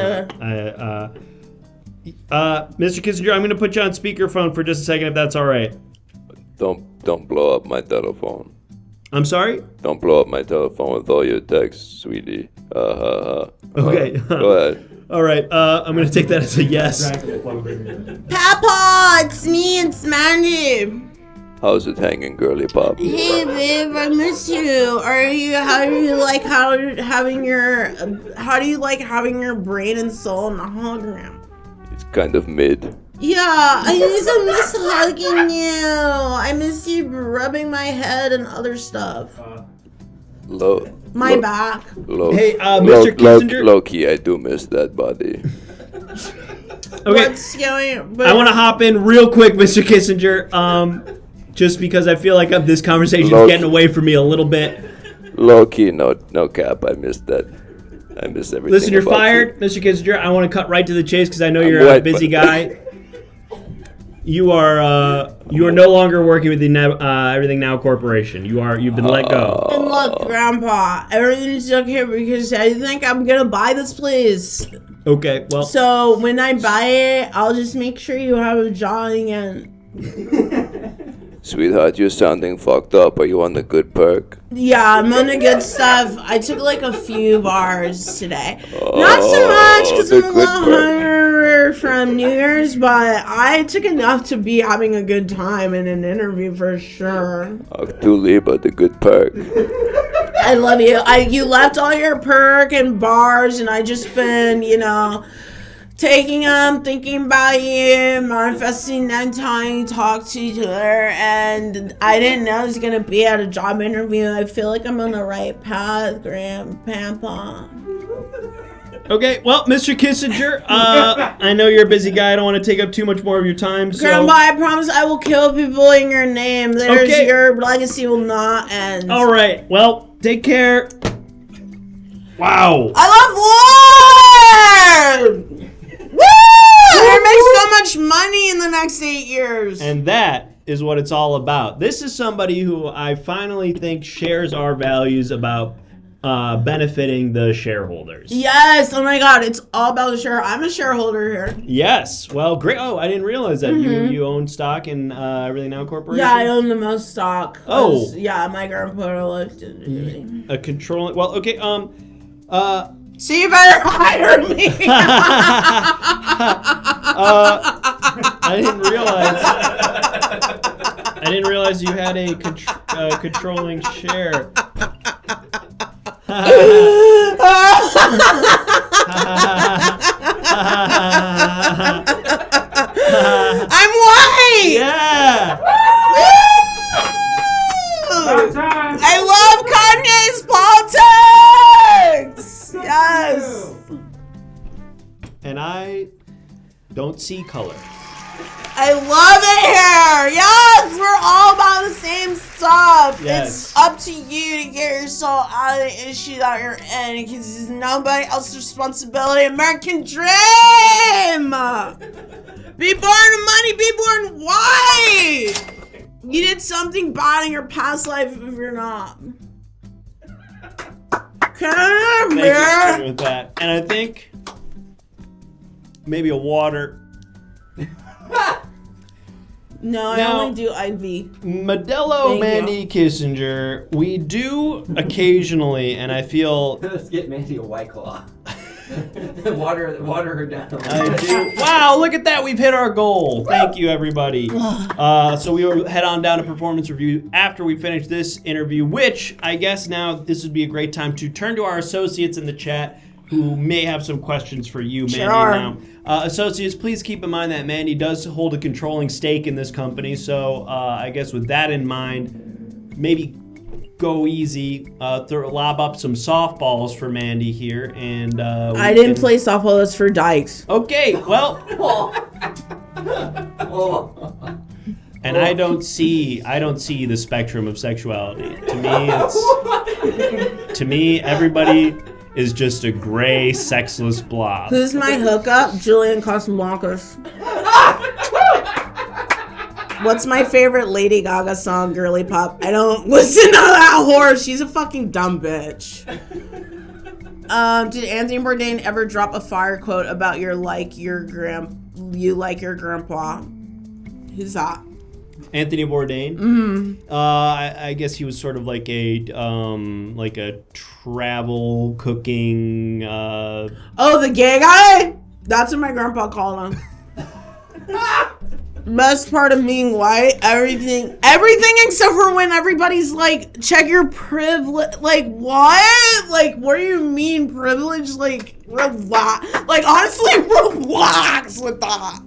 Mr. Kissinger, I'm going to put you on speakerphone for just a second, if that's all right. Don't blow up my telephone. I'm sorry? Don't blow up my telephone with all your texts, sweetie. Okay. Go ahead. All right. I'm going to take that as a yes. Papa, it's me, it's Mandy. How's it hanging, girly pop? Hey babe, I miss you. How do you like having your brain and soul in a hologram? It's kind of mid. Yeah, I miss hugging you. I miss you rubbing my head and other stuff. My back. Hey, Mr. Kissinger. Low-key, I do miss that body. Okay. What's going on? I want to hop in real quick, Mr. Kissinger. Just because I feel like this conversation is getting away from me a little bit. Low-key, no cap. I miss that. I miss everything. Listen, you're about fired, Mr. Kissinger. I want to cut right to the chase because I know you're a busy guy. You are no longer working with the Everything Now Corporation. You've been let go. And look, Grandpa, everything's okay because I think I'm gonna buy this place. Okay, well. So when I buy it, I'll just make sure you have a job again. Sweetheart, you're sounding fucked up. Are you on the good perk? Yeah, I'm on the good stuff. I took like a few bars today. Not so much because I'm a little hungover from New Year's, but I took enough to be having a good time in an interview for sure. Too lieber, the good perk. I love you. You left all your perk and bars, and I just been, taking them, thinking about you, manifesting them, time to talk to each other, and I didn't know I was gonna be at a job interview. I feel like I'm on the right path, Grandpa. Okay, well, Mr. Kissinger, I know you're a busy guy. I don't want to take up too much more of your time. So. Grandpa, I promise I will kill people in your name. Your legacy will not end. All right, well, take care. Wow. I love Lord! Woo! I'm gonna make so much money in the next 8 years. And that is what it's all about. This is somebody who I finally think shares our values about benefiting the shareholders. Yes, oh my God, it's all about the share. I'm a shareholder here. Yes, well, great. Oh, I didn't realize that you own stock in Everything Now Corporation. Yeah, I own the most stock. Oh, yeah, my grandpa elected me. A controlling. Well, okay. So you better hire me. I didn't realize you had a controlling share. I'm white. Yeah. I love Kanye's politics. Yes. And I don't see color. I love it here. Yes, we're all about the same stuff. Yes. It's up to you to get yourself out of the issue that you're in because it's nobody else's responsibility. American dream. Be born to money. Be born white. You did something bad in your past life if you're not. Can I have a beer? Thank you with that. And I think maybe a water No, I Now- only do IV. Modelo Thank Mandy Kissinger, we do occasionally, and I feel Let's get Mandy a White Claw. water her down. I do. Wow, look at that. We've hit our goal. Thank you, everybody. So we will head on down to performance review after we finish this interview, which I guess now this would be a great time to turn to our associates in the chat who may have some questions for you, Mandy. Sure. Now, associates, please keep in mind that Mandy does hold a controlling stake in this company. So I guess with that in mind, maybe go easy, lob up some softballs for Mandy here, and I didn't play softball. That's for dykes. Okay, well, and I don't see the spectrum of sexuality. To me, everybody is just a gray, sexless blob. Who's my hookup? Julian Casablancas. What's my favorite Lady Gaga song? Girly Pop. I don't listen to that whore. She's a fucking dumb bitch. Did Anthony Bourdain ever drop a fire quote about you like your grandpa? Who's that? Anthony Bourdain. Mm-hmm. I guess he was sort of like a travel cooking. Oh, the gay guy? That's what my grandpa called him. Best part of being white, everything except for when everybody's like, check your privilege. Like, what? Like, what do you mean privilege? Like, relax. Like, honestly, relax with that.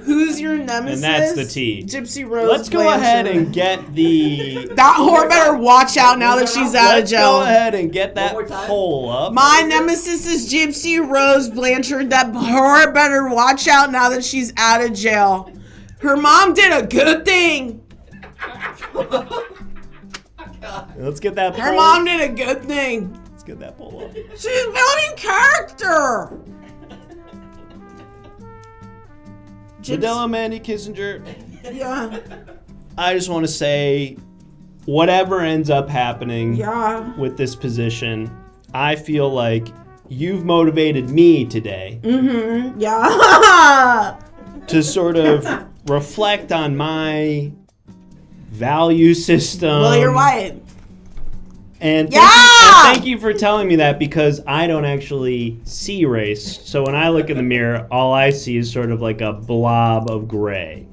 Who's your nemesis? And that's the T. Gypsy Rose. Let's go ahead and get the. That whore better watch out now that she's out of jail. Let's go ahead and get that poll up. My nemesis is Gypsy Rose Blanchard. That whore better watch out now that she's out of jail. Her mom did a good thing. Let's get that poll. Her mom did a good thing. Let's get that poll up. She's building character. Modelo Mandy Kissinger. Yeah. I just want to say, whatever ends up happening Yeah. with this position, I feel like you've motivated me today Mm-hmm. Yeah. to sort of reflect on my value system. Well, you're white. And Yeah! thank you for telling me that, because I don't actually see race. So when I look in the mirror, all I see is sort of like a blob of gray.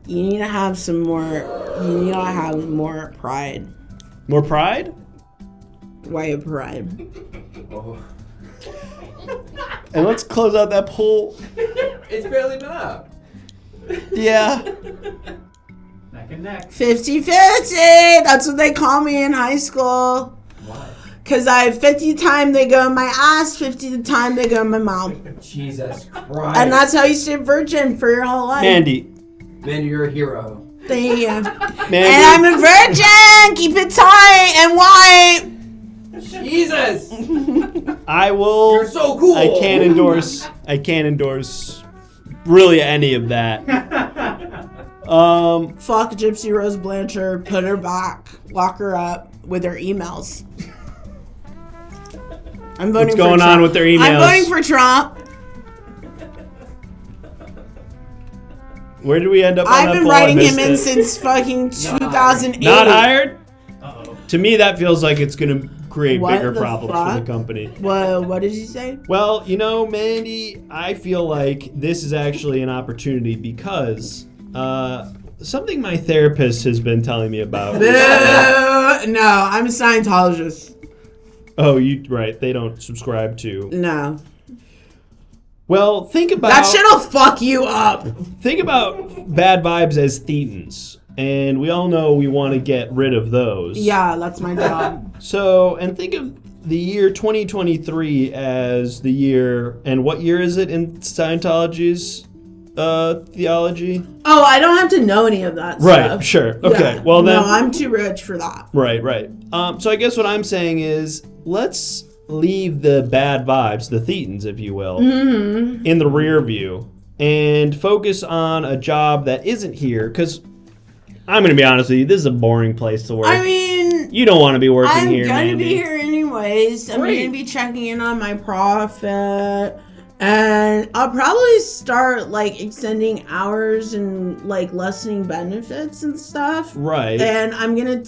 You need to have some more. You need to have more pride. More pride? White pride. And let's close out that poll. It's barely been up. Yeah. Neck and neck. 50-50. That's what they call me in high school. Why? Because I have 50 times they go in my ass, 50 times they go in my mouth. Jesus Christ. And that's how you stay virgin for your whole life. Mandy, you're a hero. Thank you. Mandy. And I'm a virgin. Keep it tight and white. Jesus. I will. You're so cool. I can't endorse really any of that. Fuck Gypsy Rose Blanchard. Put her back. Lock her up with her emails. I'm voting What's for going Trump. on with their emails? I'm voting for Trump. Where did we end up on I've that been poll? I writing missed him in it. since fucking 2008. Not hired? To me, that feels like it's going to create What bigger the problems for the fuck? company. What did you say? Well, you know, Mandy, I feel like this is actually an opportunity because something my therapist has been telling me about. No, I'm a Scientologist. Oh, right. They don't subscribe to. No. Well, think about... That shit'll fuck you up. Think about bad vibes as thetans. And we all know we want to get rid of those. Yeah, that's my job. So, and think of the year 2023 as the year... And what year is it in Scientology's theology? Oh, I don't have to know any of that Right, stuff. sure. Okay, Yeah. well then... No, I'm too rich for that. Right. So I guess what I'm saying is, let's leave the bad vibes, the thetans, if you will, Mm-hmm. in the rear view and focus on a job that isn't here. Because I'm going to be honest with you, this is a boring place to work. I mean... You don't want to be working I'm here, gonna Mandy. be here anyways. I'm Great. gonna be checking in on my profit And I'll probably start like extending hours and like lessening benefits and stuff. Right. And I'm gonna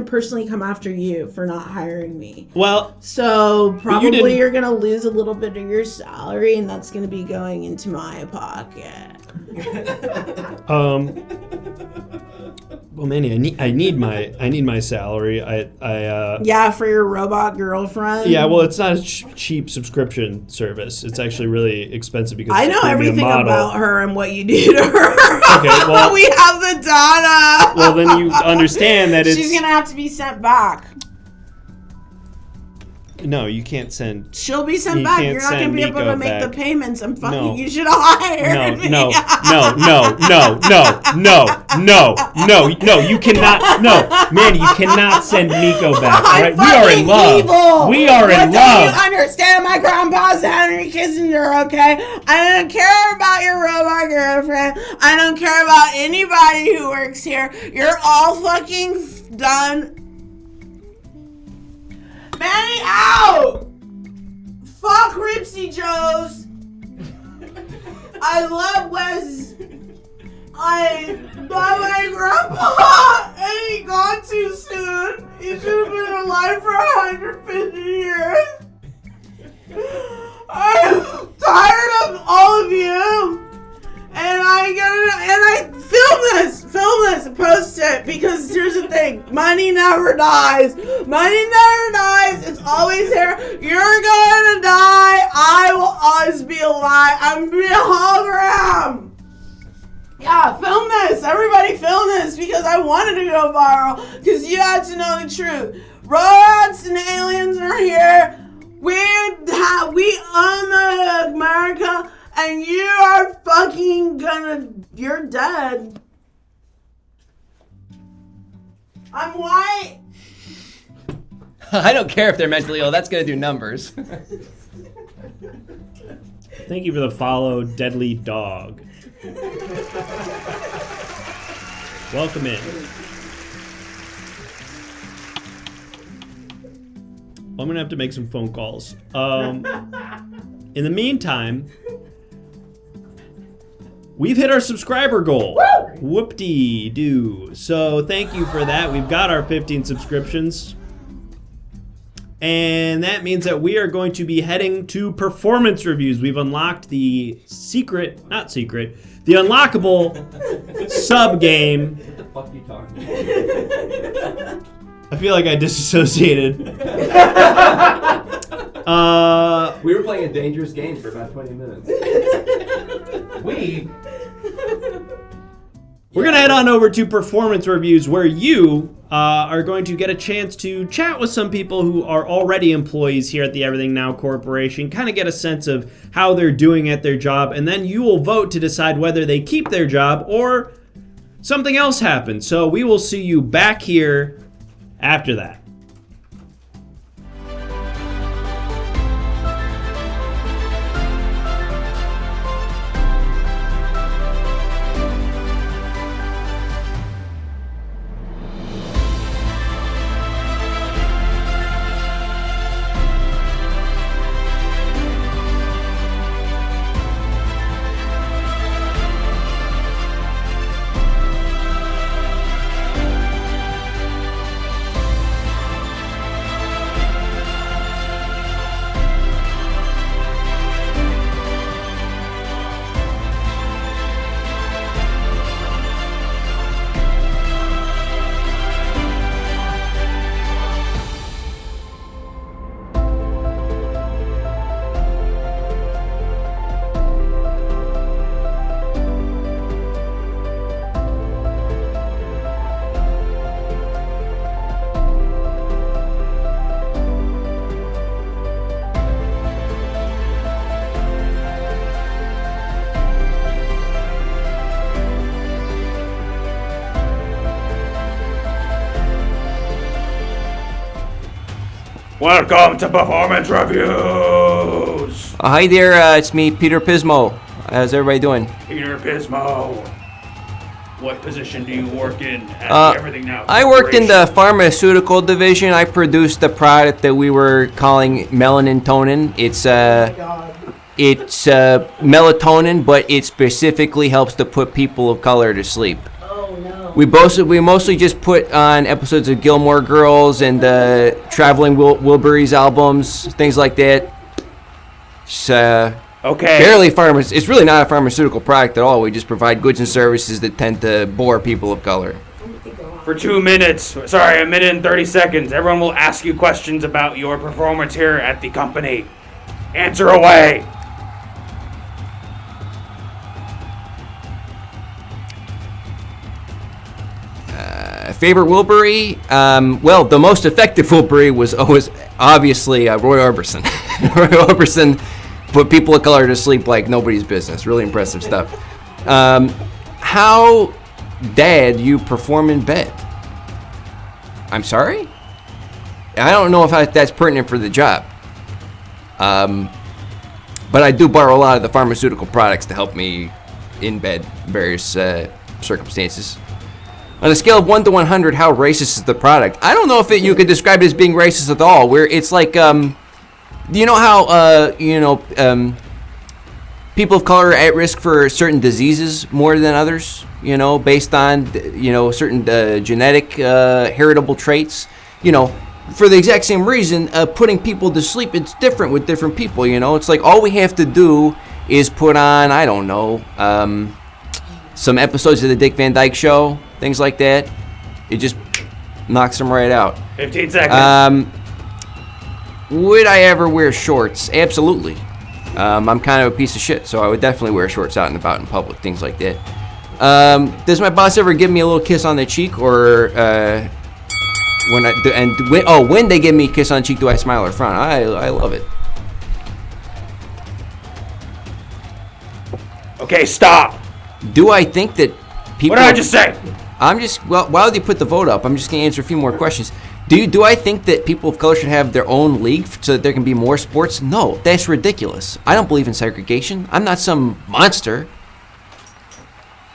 personally come after you for not hiring me. Well, so you probably didn't- you're gonna lose a little bit of your salary, and that's gonna be going into my pocket. Well, Manny, I need my salary. Yeah, for your robot girlfriend. Yeah, well, it's not a cheap subscription service. It's actually really expensive because I it's a know premium everything model. about her and what you do to her. Okay, well, we have the data. well, then you understand that it's She's gonna have to be sent back. no, you can't send. She'll be sent you back. can't You're not gonna send be able Nico to make the back. payments. I'm fucking. No. You should have hired me. No. You cannot. No, Manny, you cannot send Nico back. All right, we are in love. Evil. We are in Don't love. you understand? My grandpa's Henry Kissinger. Okay, I don't care about your robot girlfriend. I don't care about anybody who works here. You're all fucking done. Manny, out! Fuck Ripsy Joes. I love Wes. I love my grandpa, and he gone too soon. He should have been alive for 150 years. I'm tired of all of you, and I film this, and post it, because here's the thing: money never dies. Money never dies. It's always here. You're gonna die. I will always be alive. I'm gonna be a hologram. Yeah, film this. Everybody film this, because I wanted to go viral, because you had to know the truth. Robots and aliens are here. We own America, and you are fucking you're dead. I'm white. I don't care if they're mentally ill. That's gonna do numbers. Thank you for the follow, Deadly Dog. Welcome in. I'm gonna have to make some phone calls. In the meantime, we've hit our subscriber goal. Whoop-dee-doo. So thank you for that. We've got our 15 subscriptions. And that means that we are going to be heading to performance reviews. We've unlocked the the unlockable sub game. What the fuck are you talking about? I feel like I disassociated. We were playing a dangerous game for about 20 minutes. We're going to head on over to performance reviews, where you are going to get a chance to chat with some people who are already employees here at the Everything Now Corporation, kind of get a sense of how they're doing at their job, and then you will vote to decide whether they keep their job or something else happens. So we will see you back here after that. Welcome to Performance Reviews! Hi there, it's me, Peter Pismo. How's everybody doing? Peter Pismo. What position do you work in at Everything Now? I worked in the pharmaceutical division. I produced the product that we were calling Melatonin. It's melatonin, but it specifically helps to put people of color to sleep. Oh no. We mostly just put on episodes of Gilmore Girls and Traveling Wilburys albums, things like that. It's, Okay. Barely it's really not a pharmaceutical product at all. We just provide goods and services that tend to bore people of color. For 2 minutes, sorry, 1 minute and 30 seconds, everyone will ask you questions about your performance here at the company. Answer away. Favorite Wilbury? Well, the most effective Wilbury was obviously Roy Orbison. Roy Orbison put people of color to sleep like nobody's business. Really impressive stuff. How, Dad, you perform in bed? I'm sorry? I don't know if that's pertinent for the job. But I do borrow a lot of the pharmaceutical products to help me in bed in various circumstances. On a scale of 1 to 100, how racist is the product? I don't know if you could describe it as being racist at all. Where it's like, you know how people of color are at risk for certain diseases more than others? You know, based on certain genetic heritable traits. You know, for the exact same reason, putting people to sleep, it's different with different people. You know, it's like all we have to do is put on, I don't know, some episodes of the Dick Van Dyke Show. Things like that, it just knocks them right out. 15 seconds. Would I ever wear shorts? Absolutely. I'm kind of a piece of shit, so I would definitely wear shorts out and about in public, things like that. Does my boss ever give me a little kiss on the cheek, or when they give me a kiss on the cheek, do I smile or frown? I love it. Okay, stop. Do I think that people? What did I just say? While you put the vote up, I'm just going to answer a few more questions. Do I think that people of color should have their own league so that there can be more sports? No, that's ridiculous. I don't believe in segregation. I'm not some monster.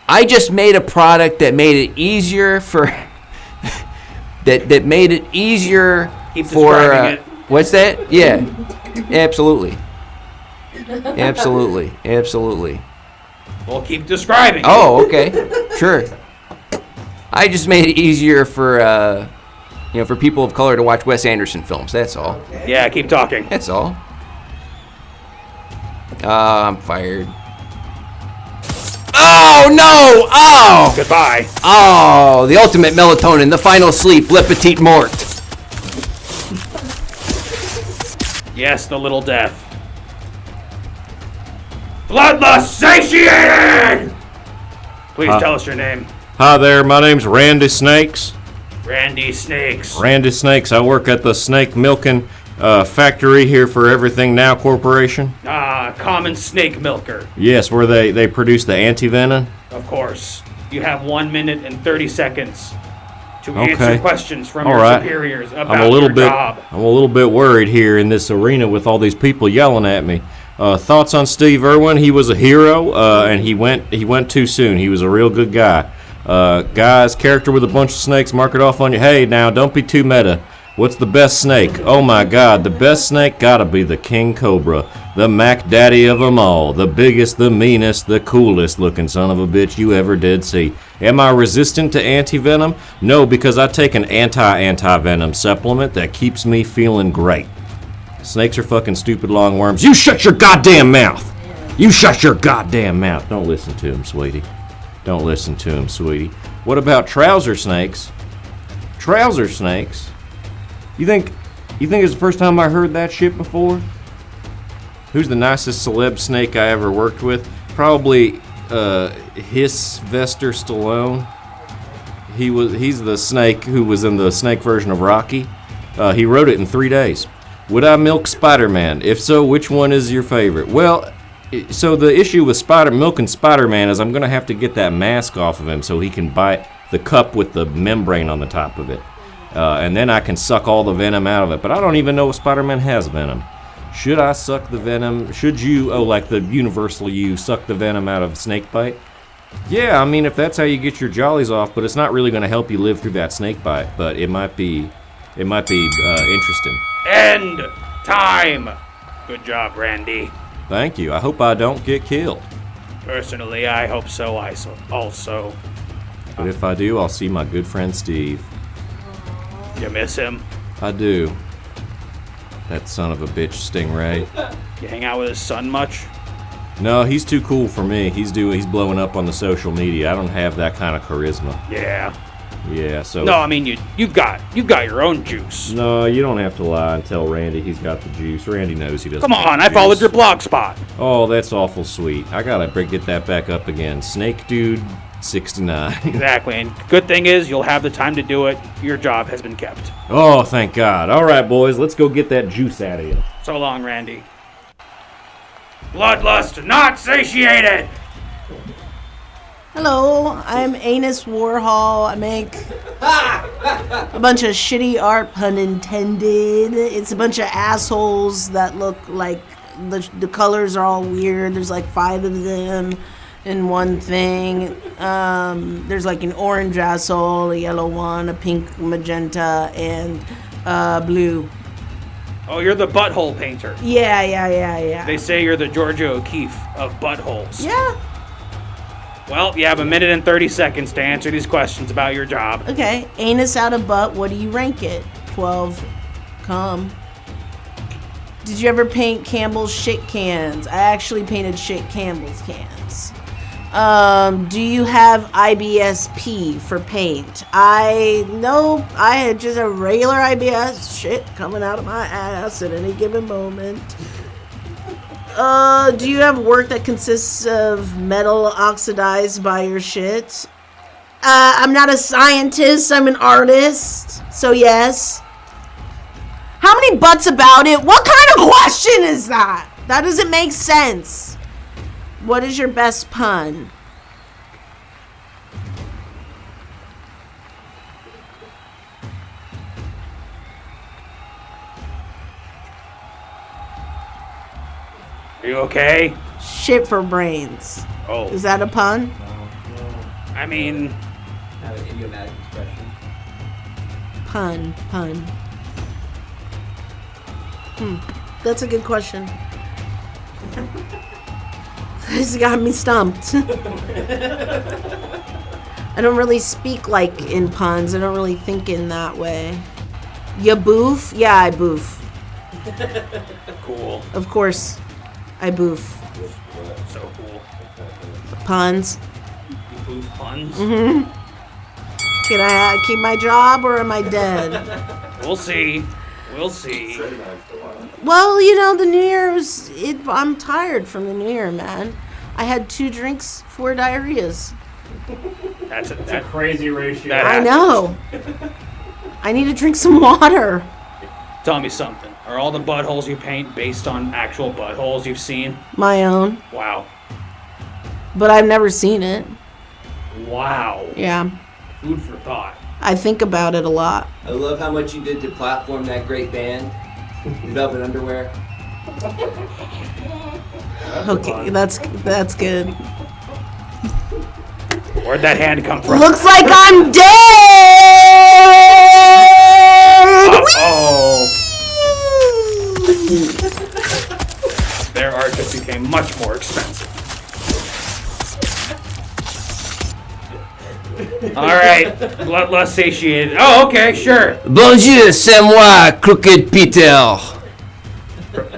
I just made a product that made it easier for that made it easier Keep for describing it. What's that? Yeah. Absolutely. Absolutely. Well, keep describing. Oh, okay. Sure. I just made it easier for for people of color to watch Wes Anderson films. That's all. Yeah, keep talking. That's all. I'm fired. Oh no! Oh! Goodbye. Oh, the ultimate melatonin, the final sleep, Le Petit Mort. Yes, the little death. Bloodlust satiated! Please tell us your name. Hi there, my name's Randy Snakes. Randy Snakes. Randy Snakes. I work at the snake milking factory here for Everything Now Corporation. Common snake milker. Yes, where they produce the anti-venom. Of course. You have 1 minute and 30 seconds to answer questions from All your right. superiors about I'm a little your bit, job. I'm a little bit worried here in this arena with all these people yelling at me. Thoughts on Steve Irwin? He was a hero, and he went too soon. He was a real good guy. Guys, character with a bunch of snakes, mark it off on you. Hey, now, don't be too meta. What's the best snake? Oh my God, the best snake gotta be the King Cobra, the Mac Daddy of them all, the biggest, the meanest, the coolest looking son of a bitch you ever did see. Am I resistant to anti-venom? No, because I take an anti-venom supplement that keeps me feeling great. Snakes are fucking stupid long worms. You shut your goddamn mouth! You shut your goddamn mouth! Don't listen to him, sweetie. Don't listen to him, sweetie. What about trouser snakes? Trouser snakes? You think it's the first time I heard that shit before? Who's the nicest celeb snake I ever worked with? Probably Sylvester Stallone. He's the snake who was in the snake version of Rocky. He wrote it in 3 days. Would I milk Spider-Man? If so, which one is your favorite? Well, so the issue with milking Spider-Man is I'm going to have to get that mask off of him so he can bite the cup with the membrane on the top of it. And then I can suck all the venom out of it. But I don't even know if Spider-Man has venom. Should I suck the venom? Should you, like the universal you, suck the venom out of a snake bite? Yeah, I mean, if that's how you get your jollies off, but it's not really going to help you live through that snake bite. But it might be interesting. End time. Good job, Randy. Thank you. I hope I don't get killed. Personally, I hope so. Also. But if I do, I'll see my good friend Steve. You miss him? I do. That son of a bitch, Stingray. You hang out with his son much? No, he's too cool for me. He's blowing up on the social media. I don't have that kind of charisma. Yeah. Yeah, so... No, I mean, you've got your own juice. No, you don't have to lie and tell Randy he's got the juice. Randy knows he doesn't. Come on, I followed your blog spot. Oh, that's awful sweet. I gotta get that back up again. Snake Dude 69. Exactly, and good thing is you'll have the time to do it. Your job has been kept. Oh, thank God. All right, boys, let's go get that juice out of you. So long, Randy. Bloodlust not satiated! Hello, I'm Anus Warhol. I make a bunch of shitty art, pun intended. It's a bunch of assholes that look like the colors are all weird. There's like 5 of them in one thing. There's like an orange asshole, a yellow one, a pink, magenta, and blue. Oh, you're the butthole painter. Yeah. They say you're the Georgia O'Keeffe of buttholes. Yeah. Well, you have 1 minute and 30 seconds to answer these questions about your job. Okay, anus out of butt, what do you rank it? 12. Come. Did you ever paint Campbell's shit cans? I actually painted shit Campbell's cans. Do you have IBSP for paint? I had just a regular IBS shit coming out of my ass at any given moment. Do you have work that consists of metal oxidized by your shit? I'm not a scientist, I'm an artist, so yes. How many butts about it? What kind of question is that? That doesn't make sense. What is your best pun? Are you okay? Shit for brains. Oh. Is that a pun? I mean... Have an idiomatic expression. Pun. That's a good question. This got me stumped. I don't really speak like in puns. I don't really think in that way. You boof? Yeah, I boof. Cool. Of course, I boof. So cool. Puns. You boof puns? Mm-hmm. Can I keep my job or am I dead? We'll see. Well, you know, the New Year was... I'm tired from the New Year, man. I had 2 drinks, 4 diarrheas. That's a crazy ratio. I know. I need to drink some water. Tell me something. Are all the buttholes you paint based on actual buttholes you've seen? My own. Wow. But I've never seen it. Wow. Yeah. Food for thought. I think about it a lot. I love how much you did to platform that great band, Velvet Underwear. Okay, that's good. Where'd that hand come from? Looks like I'm dead! Their art just became much more expensive. Alright, bloodlust satiated. Oh, okay, sure. Bonjour, c'est moi, Crooked Peter.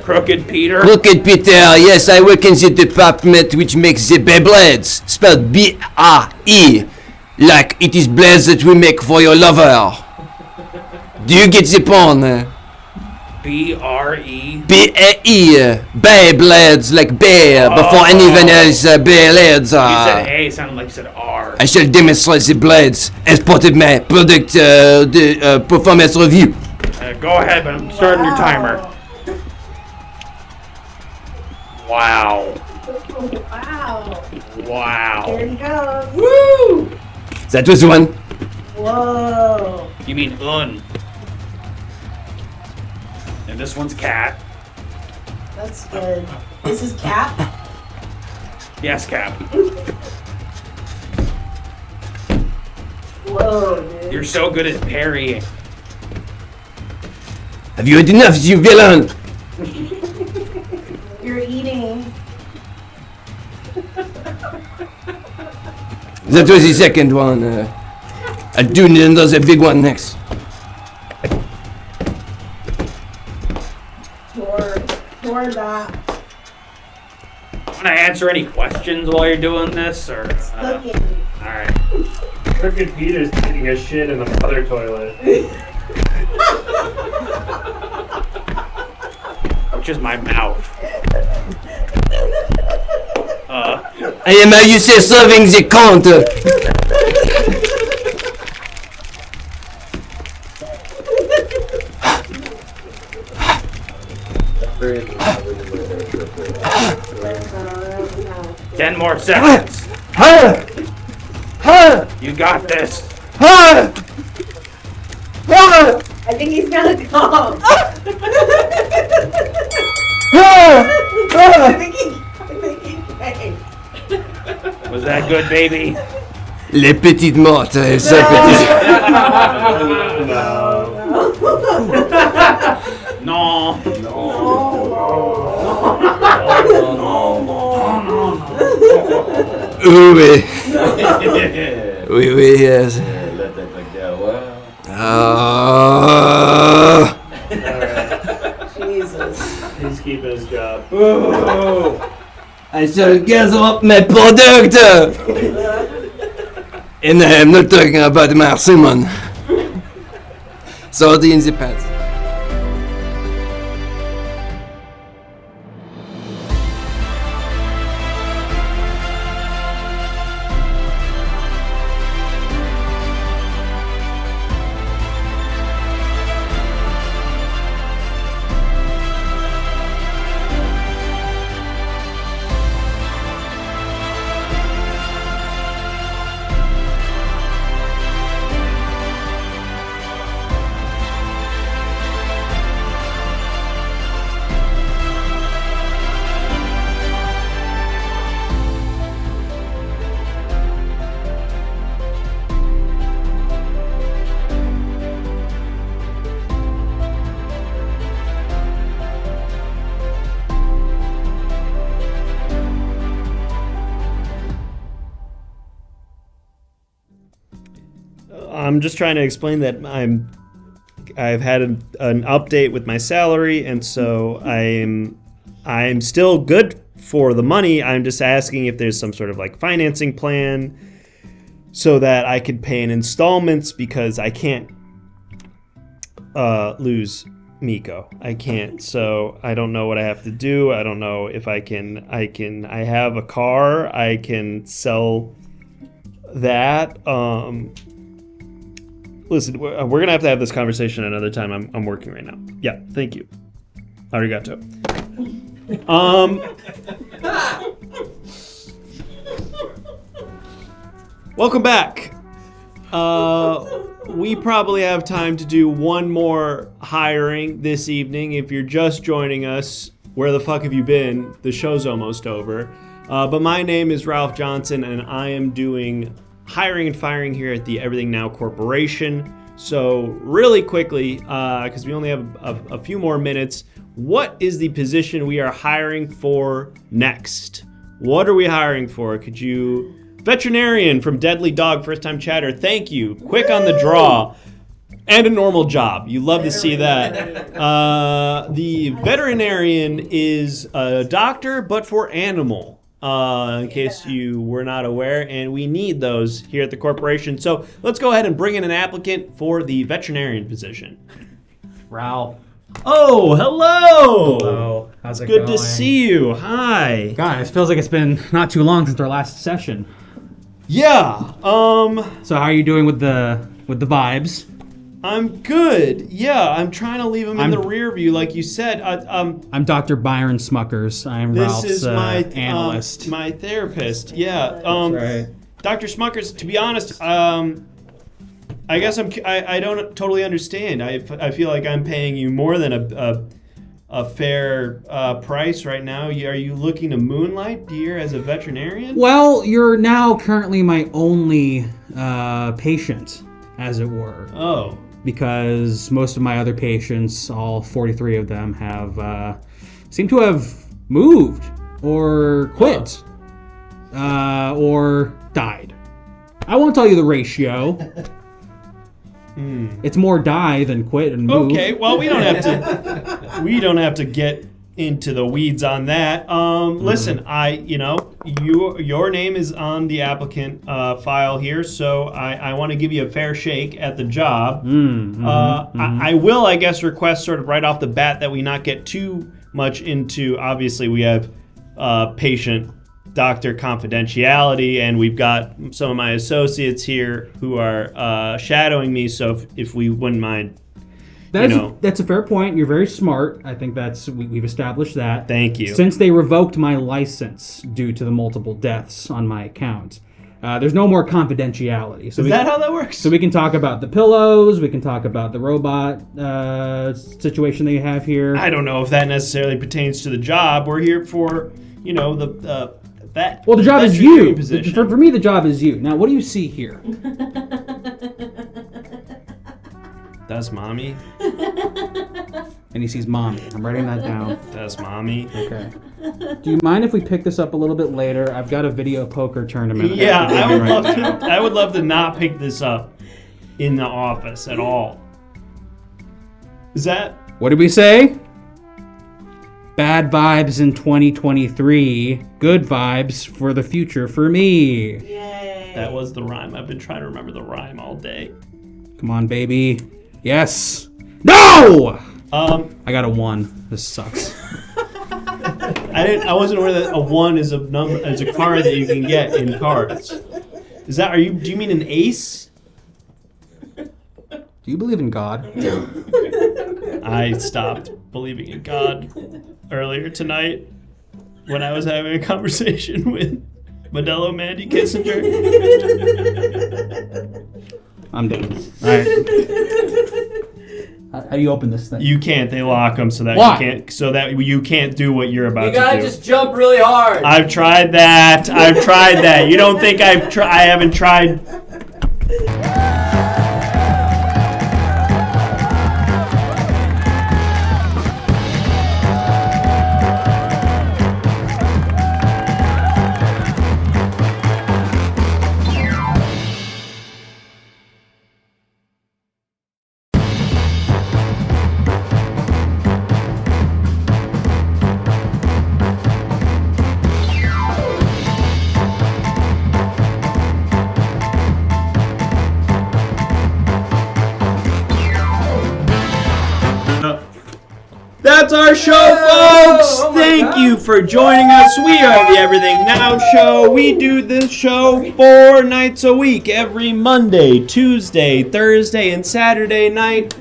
Crooked Peter? Crooked Peter, yes, I work in the department which makes the Beyblades, spelled B-A-E, like it is blades that we make for your lover. Do you get the pun? B-R-E? B-A-E, Beyblades, like bear, before anyone else, Beyblades. You said A, sounded like you said R. I shall demonstrate the blades as part of my product performance review. Go ahead, but I'm starting your timer. Wow. Wow. Here he goes. Woo! That was one. Whoa. You mean un. And this one's cat. That's good. This is Cap? Yes, Cap. Whoa, dude. You're so good at parrying. Have you had enough, you villain? You're eating. That was the second one. I'll do another big one next. Pour that. Want to answer any questions while you're doing this, or? All right. Crooked Peter's taking a shit in the mother toilet. Which is my mouth. I am how you say serving the count. Ten more seconds. You got this. I think he's gonna come. I think he came. Was that good, baby? Les petites mortes, so petites. No. Oui. Oui, yes. Let that thing go. Wow. Jesus. He's keeping his job. I shall gather up my product. And I am not talking about my salmon. Sorry in the past. I'm just trying to explain that I've had an update with my salary, and so I'm still good for the money. I'm just asking if there's some sort of like financing plan so that I could pay in installments, because I can't lose Miko. I can't. So I don't know what I have to do. I don't know if I have a car. I can sell that. Listen, we're going to have this conversation another time. I'm working right now. Yeah, thank you. Arigato. Welcome back. We probably have time to do one more hiring this evening. If you're just joining us, where the fuck have you been? The show's almost over. But my name is Ralph Johnson, and I am doing hiring and firing here at the Everything Now Corporation. So really quickly, because we only have a few more minutes, what is the position we are hiring for next? What are we hiring for? Could you... Veterinarian from Deadly Dog, first time chatter, thank you. Quick on the draw. And a normal job. You love to see that. The veterinarian is a doctor, but for animal. In case you were not aware, and we need those here at the corporation. So let's go ahead and bring in an applicant for the veterinarian position. Ralph. Oh, hello. Hello. How's it Good going? to see you. Hi. God, it feels like it's been not too long since our last session. Yeah. So how are you doing with the vibes? I'm good. Yeah, I'm trying to leave them in the rear view, like you said. I'm Dr. Byron Smuckers. I'm This Ralph's is my analyst. my therapist. Yeah. That's right. Dr. Smuckers. To be honest, I guess I don't totally understand. I feel like I'm paying you more than a fair price right now. Are you looking to moonlight here as a veterinarian? Well, you're now currently my only patient, as it were. Oh. Because most of my other patients, all 43 of them, have seem to have moved or quit or died. I won't tell you the ratio. It's more die than quit and move. Okay, well, we don't have to get into the weeds on that. Listen, your name is on the applicant file here, so I want to give you a fair shake at the job. I will, I guess, request sort of right off the bat that we not get too much into. Obviously, we have patient doctor confidentiality, and we've got some of my associates here who are shadowing me. So if we wouldn't mind. That's a fair point. You're very smart. I think we've established that. Thank you. Since they revoked my license due to the multiple deaths on my account, there's no more confidentiality. So Is that how that works? So we can talk about the pillows. We can talk about the robot situation that you have here. I don't know if that necessarily pertains to the job. We're here for, that. Well, the job is you. Position. For me, the job is you. Now, what do you see here? That's mommy. And he sees mommy. I'm writing that down. That's mommy. Okay. Do you mind if we pick this up a little bit later? I've got a video poker tournament. Yeah, I would love to not pick this up in the office at all. Is that? What did we say? Bad vibes in 2023. Good vibes for the future for me. Yay. That was the rhyme. I've been trying to remember the rhyme all day. Come on, baby. Yes. No! I got a 1. This sucks. I wasn't aware that a 1 is a card that you can get in cards. Do you mean an ace? Do you believe in God? I stopped believing in God earlier tonight when I was having a conversation with Modelo Mandy Kissinger. I'm done. All right. How do you open this thing? You can't. They lock them so that Why? you can't do what you're about to do. You gotta just jump really hard. I've tried that. You don't think I haven't tried? That's our show, folks! Thank you for joining us. We are the Everything Now Show. We do this show 4 nights a week, every Monday, Tuesday, Thursday, and Saturday night.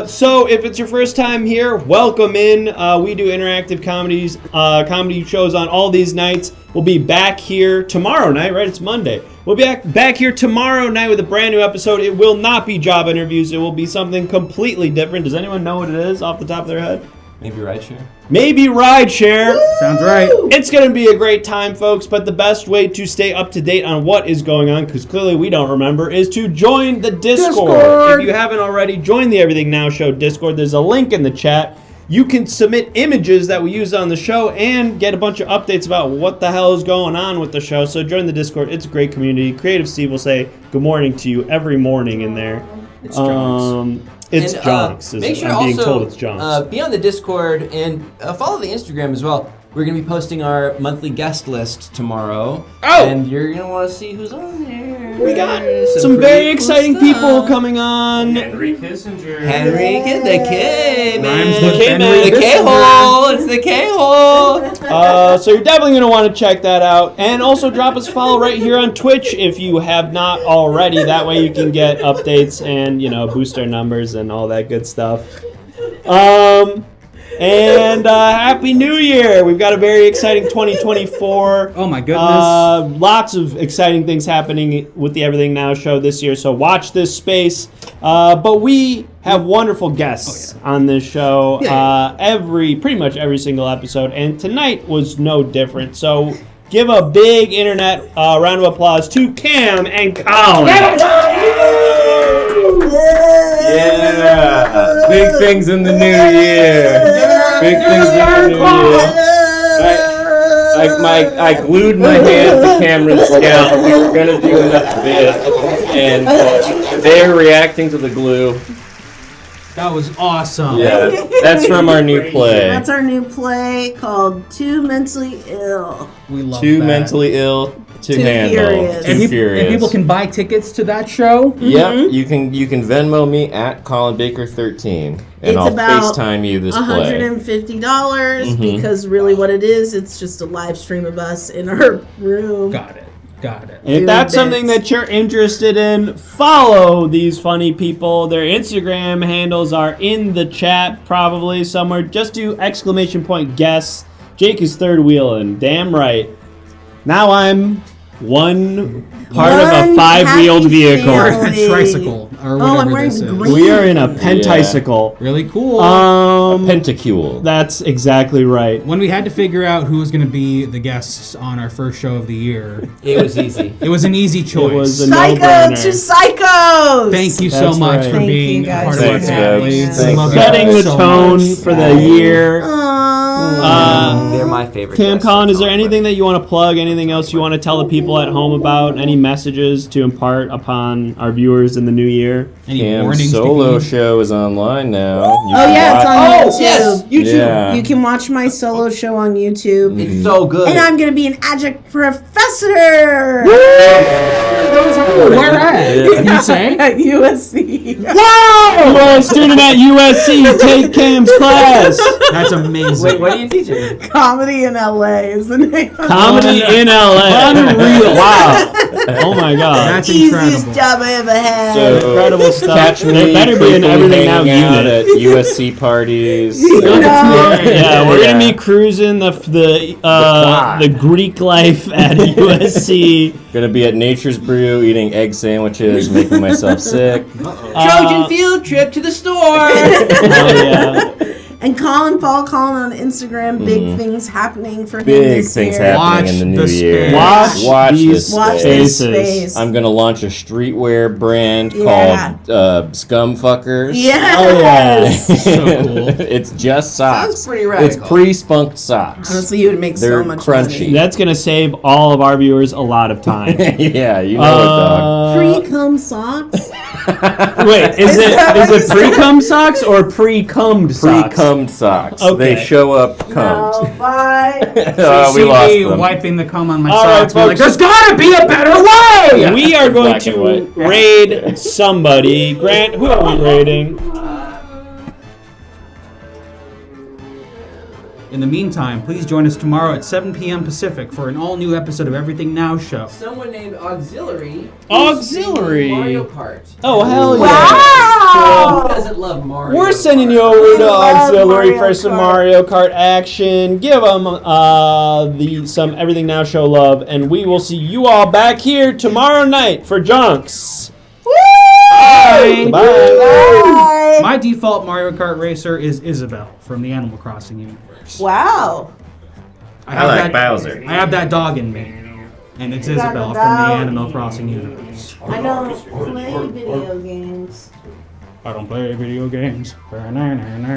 So if it's your first time here, welcome in. We do interactive comedy shows on all these nights. We'll be back here tomorrow night, right? It's Monday. We'll be back here tomorrow night with a brand new episode. It will not be job interviews. It will be something completely different. Does anyone know what it is off the top of their head? Maybe rideshare? Maybe rideshare. Sounds right. It's going to be a great time, folks, but the best way to stay up to date on what is going on, because clearly we don't remember, is to join the Discord. If you haven't already, join the Everything Now Show Discord. There's a link in the chat. You can submit images that we use on the show and get a bunch of updates about what the hell is going on with the show. So join the Discord. It's a great community. Creative Steve will say good morning to you every morning in there. It's Jonks. It's Jonks. Make sure I'm being also told it's Jonks. be on the Discord and follow the Instagram as well. We're going to be posting our monthly guest list tomorrow. Oh! And you're going to want to see who's on there. We got some very exciting people coming on. Henry Kissinger. The K, man. The K-Man. The K-hole. It's the K-hole. So you're definitely going to want to check that out. And also drop us a follow right here on Twitch if you have not already. That way you can get updates and, boost our numbers and all that good stuff. And Happy New Year! We've got a very exciting 2024. Oh my goodness. Lots of exciting things happening with the Everything Now Show this year, so watch this space. But we have wonderful guests on this show pretty much every single episode, and tonight was no different. So give a big internet round of applause to Cam and Collin. Yeah! Big things in the new year! Big things in the new year! I glued my hand to Camirin's scalp. We were gonna do another bit, and they're reacting to the glue. That was awesome. Yeah, that's from our new play. That's our new play called Too Mentally Ill. We love Too that. mentally ill to Too handle. furious. Too And furious. people can buy tickets to that show. Yep, you can Venmo me at Collin Baker 13, and It's I'll about FaceTime you this play. $150 Mhm. because really what it is, it's just a live stream of us in our room. Got it. And if that's something that you're interested in, follow these funny people. Their Instagram handles are in the chat probably somewhere. Just do ! Guess. Jake is third wheeling. Damn right. Now I'm one part of a five-wheeled vehicle. Or a tricycle, or whatever this is. We are in a penticycle. Really cool. Pentacule. That's exactly right. When we had to figure out who was going to be the guests on our first show of the year, it was easy. It was an easy choice. It was a Psycho no-brainer. to psychos! Thank you so That's much right. for Thank being you a guys part for of our having family. us. We love you Setting guys the so tone much. for the year. They're my favorite. Cam guests. Collin, is there anything that you want to plug? Anything else you want to tell the people at home about? Any messages to impart upon our viewers in the new year? Cam's solo show is online now. You Oh can yeah, it's watch- on YouTube. yes, YouTube. Yeah. You can watch my solo show on YouTube. It's so good. And I'm gonna be an adjunct professor. Where at? Can you say? At USC. Wow! You're a student at USC. Take Cam's class. That's amazing. Wait, what are you teaching? Comedy in LA is the name. Of Comedy in LA. Unreal. Wow. Oh my God. That's Easiest incredible. job I ever had. So, Incredible stuff. Catch me There better be an quickly Everything Now hanging out unit. at USC parties. Yeah, we're gonna be cruising the Greek life at USC. Gonna be at Nature's Brew eating egg sandwiches, making myself sick. Trojan field trip to the store. Oh yeah. And follow Collin on Instagram. Big things happening for him Big this things year. happening in the new year. Watch this Watch space. this space. I'm gonna launch a streetwear brand Yeah. called Scumfuckers. Yes. Oh yeah. So cool. It's just socks. Sounds pretty radical. It's pre-spunked socks. Honestly, you would make They're so much crunchy. money. That's gonna save all of our viewers a lot of time. Yeah, you know it, dog. Pre-cum socks. Wait, is it pre-cum socks or pre-cummed socks? Pre-cummed socks. Okay. They show up cummed. No, bye. Oh, we See lost me them. wiping the cum on my All right, socks. We're like, folks. there's gotta be a better way. We are going Black and to white. raid somebody. Grant, who are we raiding? In the meantime, please join us tomorrow at 7 p.m. Pacific for an all-new episode of Everything Now Show. Someone named Auxiliary. Auxiliary. Mario Kart. Oh, hell yeah. Wow. Who doesn't love Mario? We're sending you over to love Auxiliary Mario for some Kart. Mario Kart action. Give them some Everything Now Show love, and we will see you all back here tomorrow night for Junks. Bye. Bye. Bye. My default Mario Kart racer is Isabelle from the Animal Crossing universe. Wow. have like that, Bowser. I have that dog in me, and it's You got Isabelle the from the dog. Animal Crossing universe. I don't play video games. I don't play video games.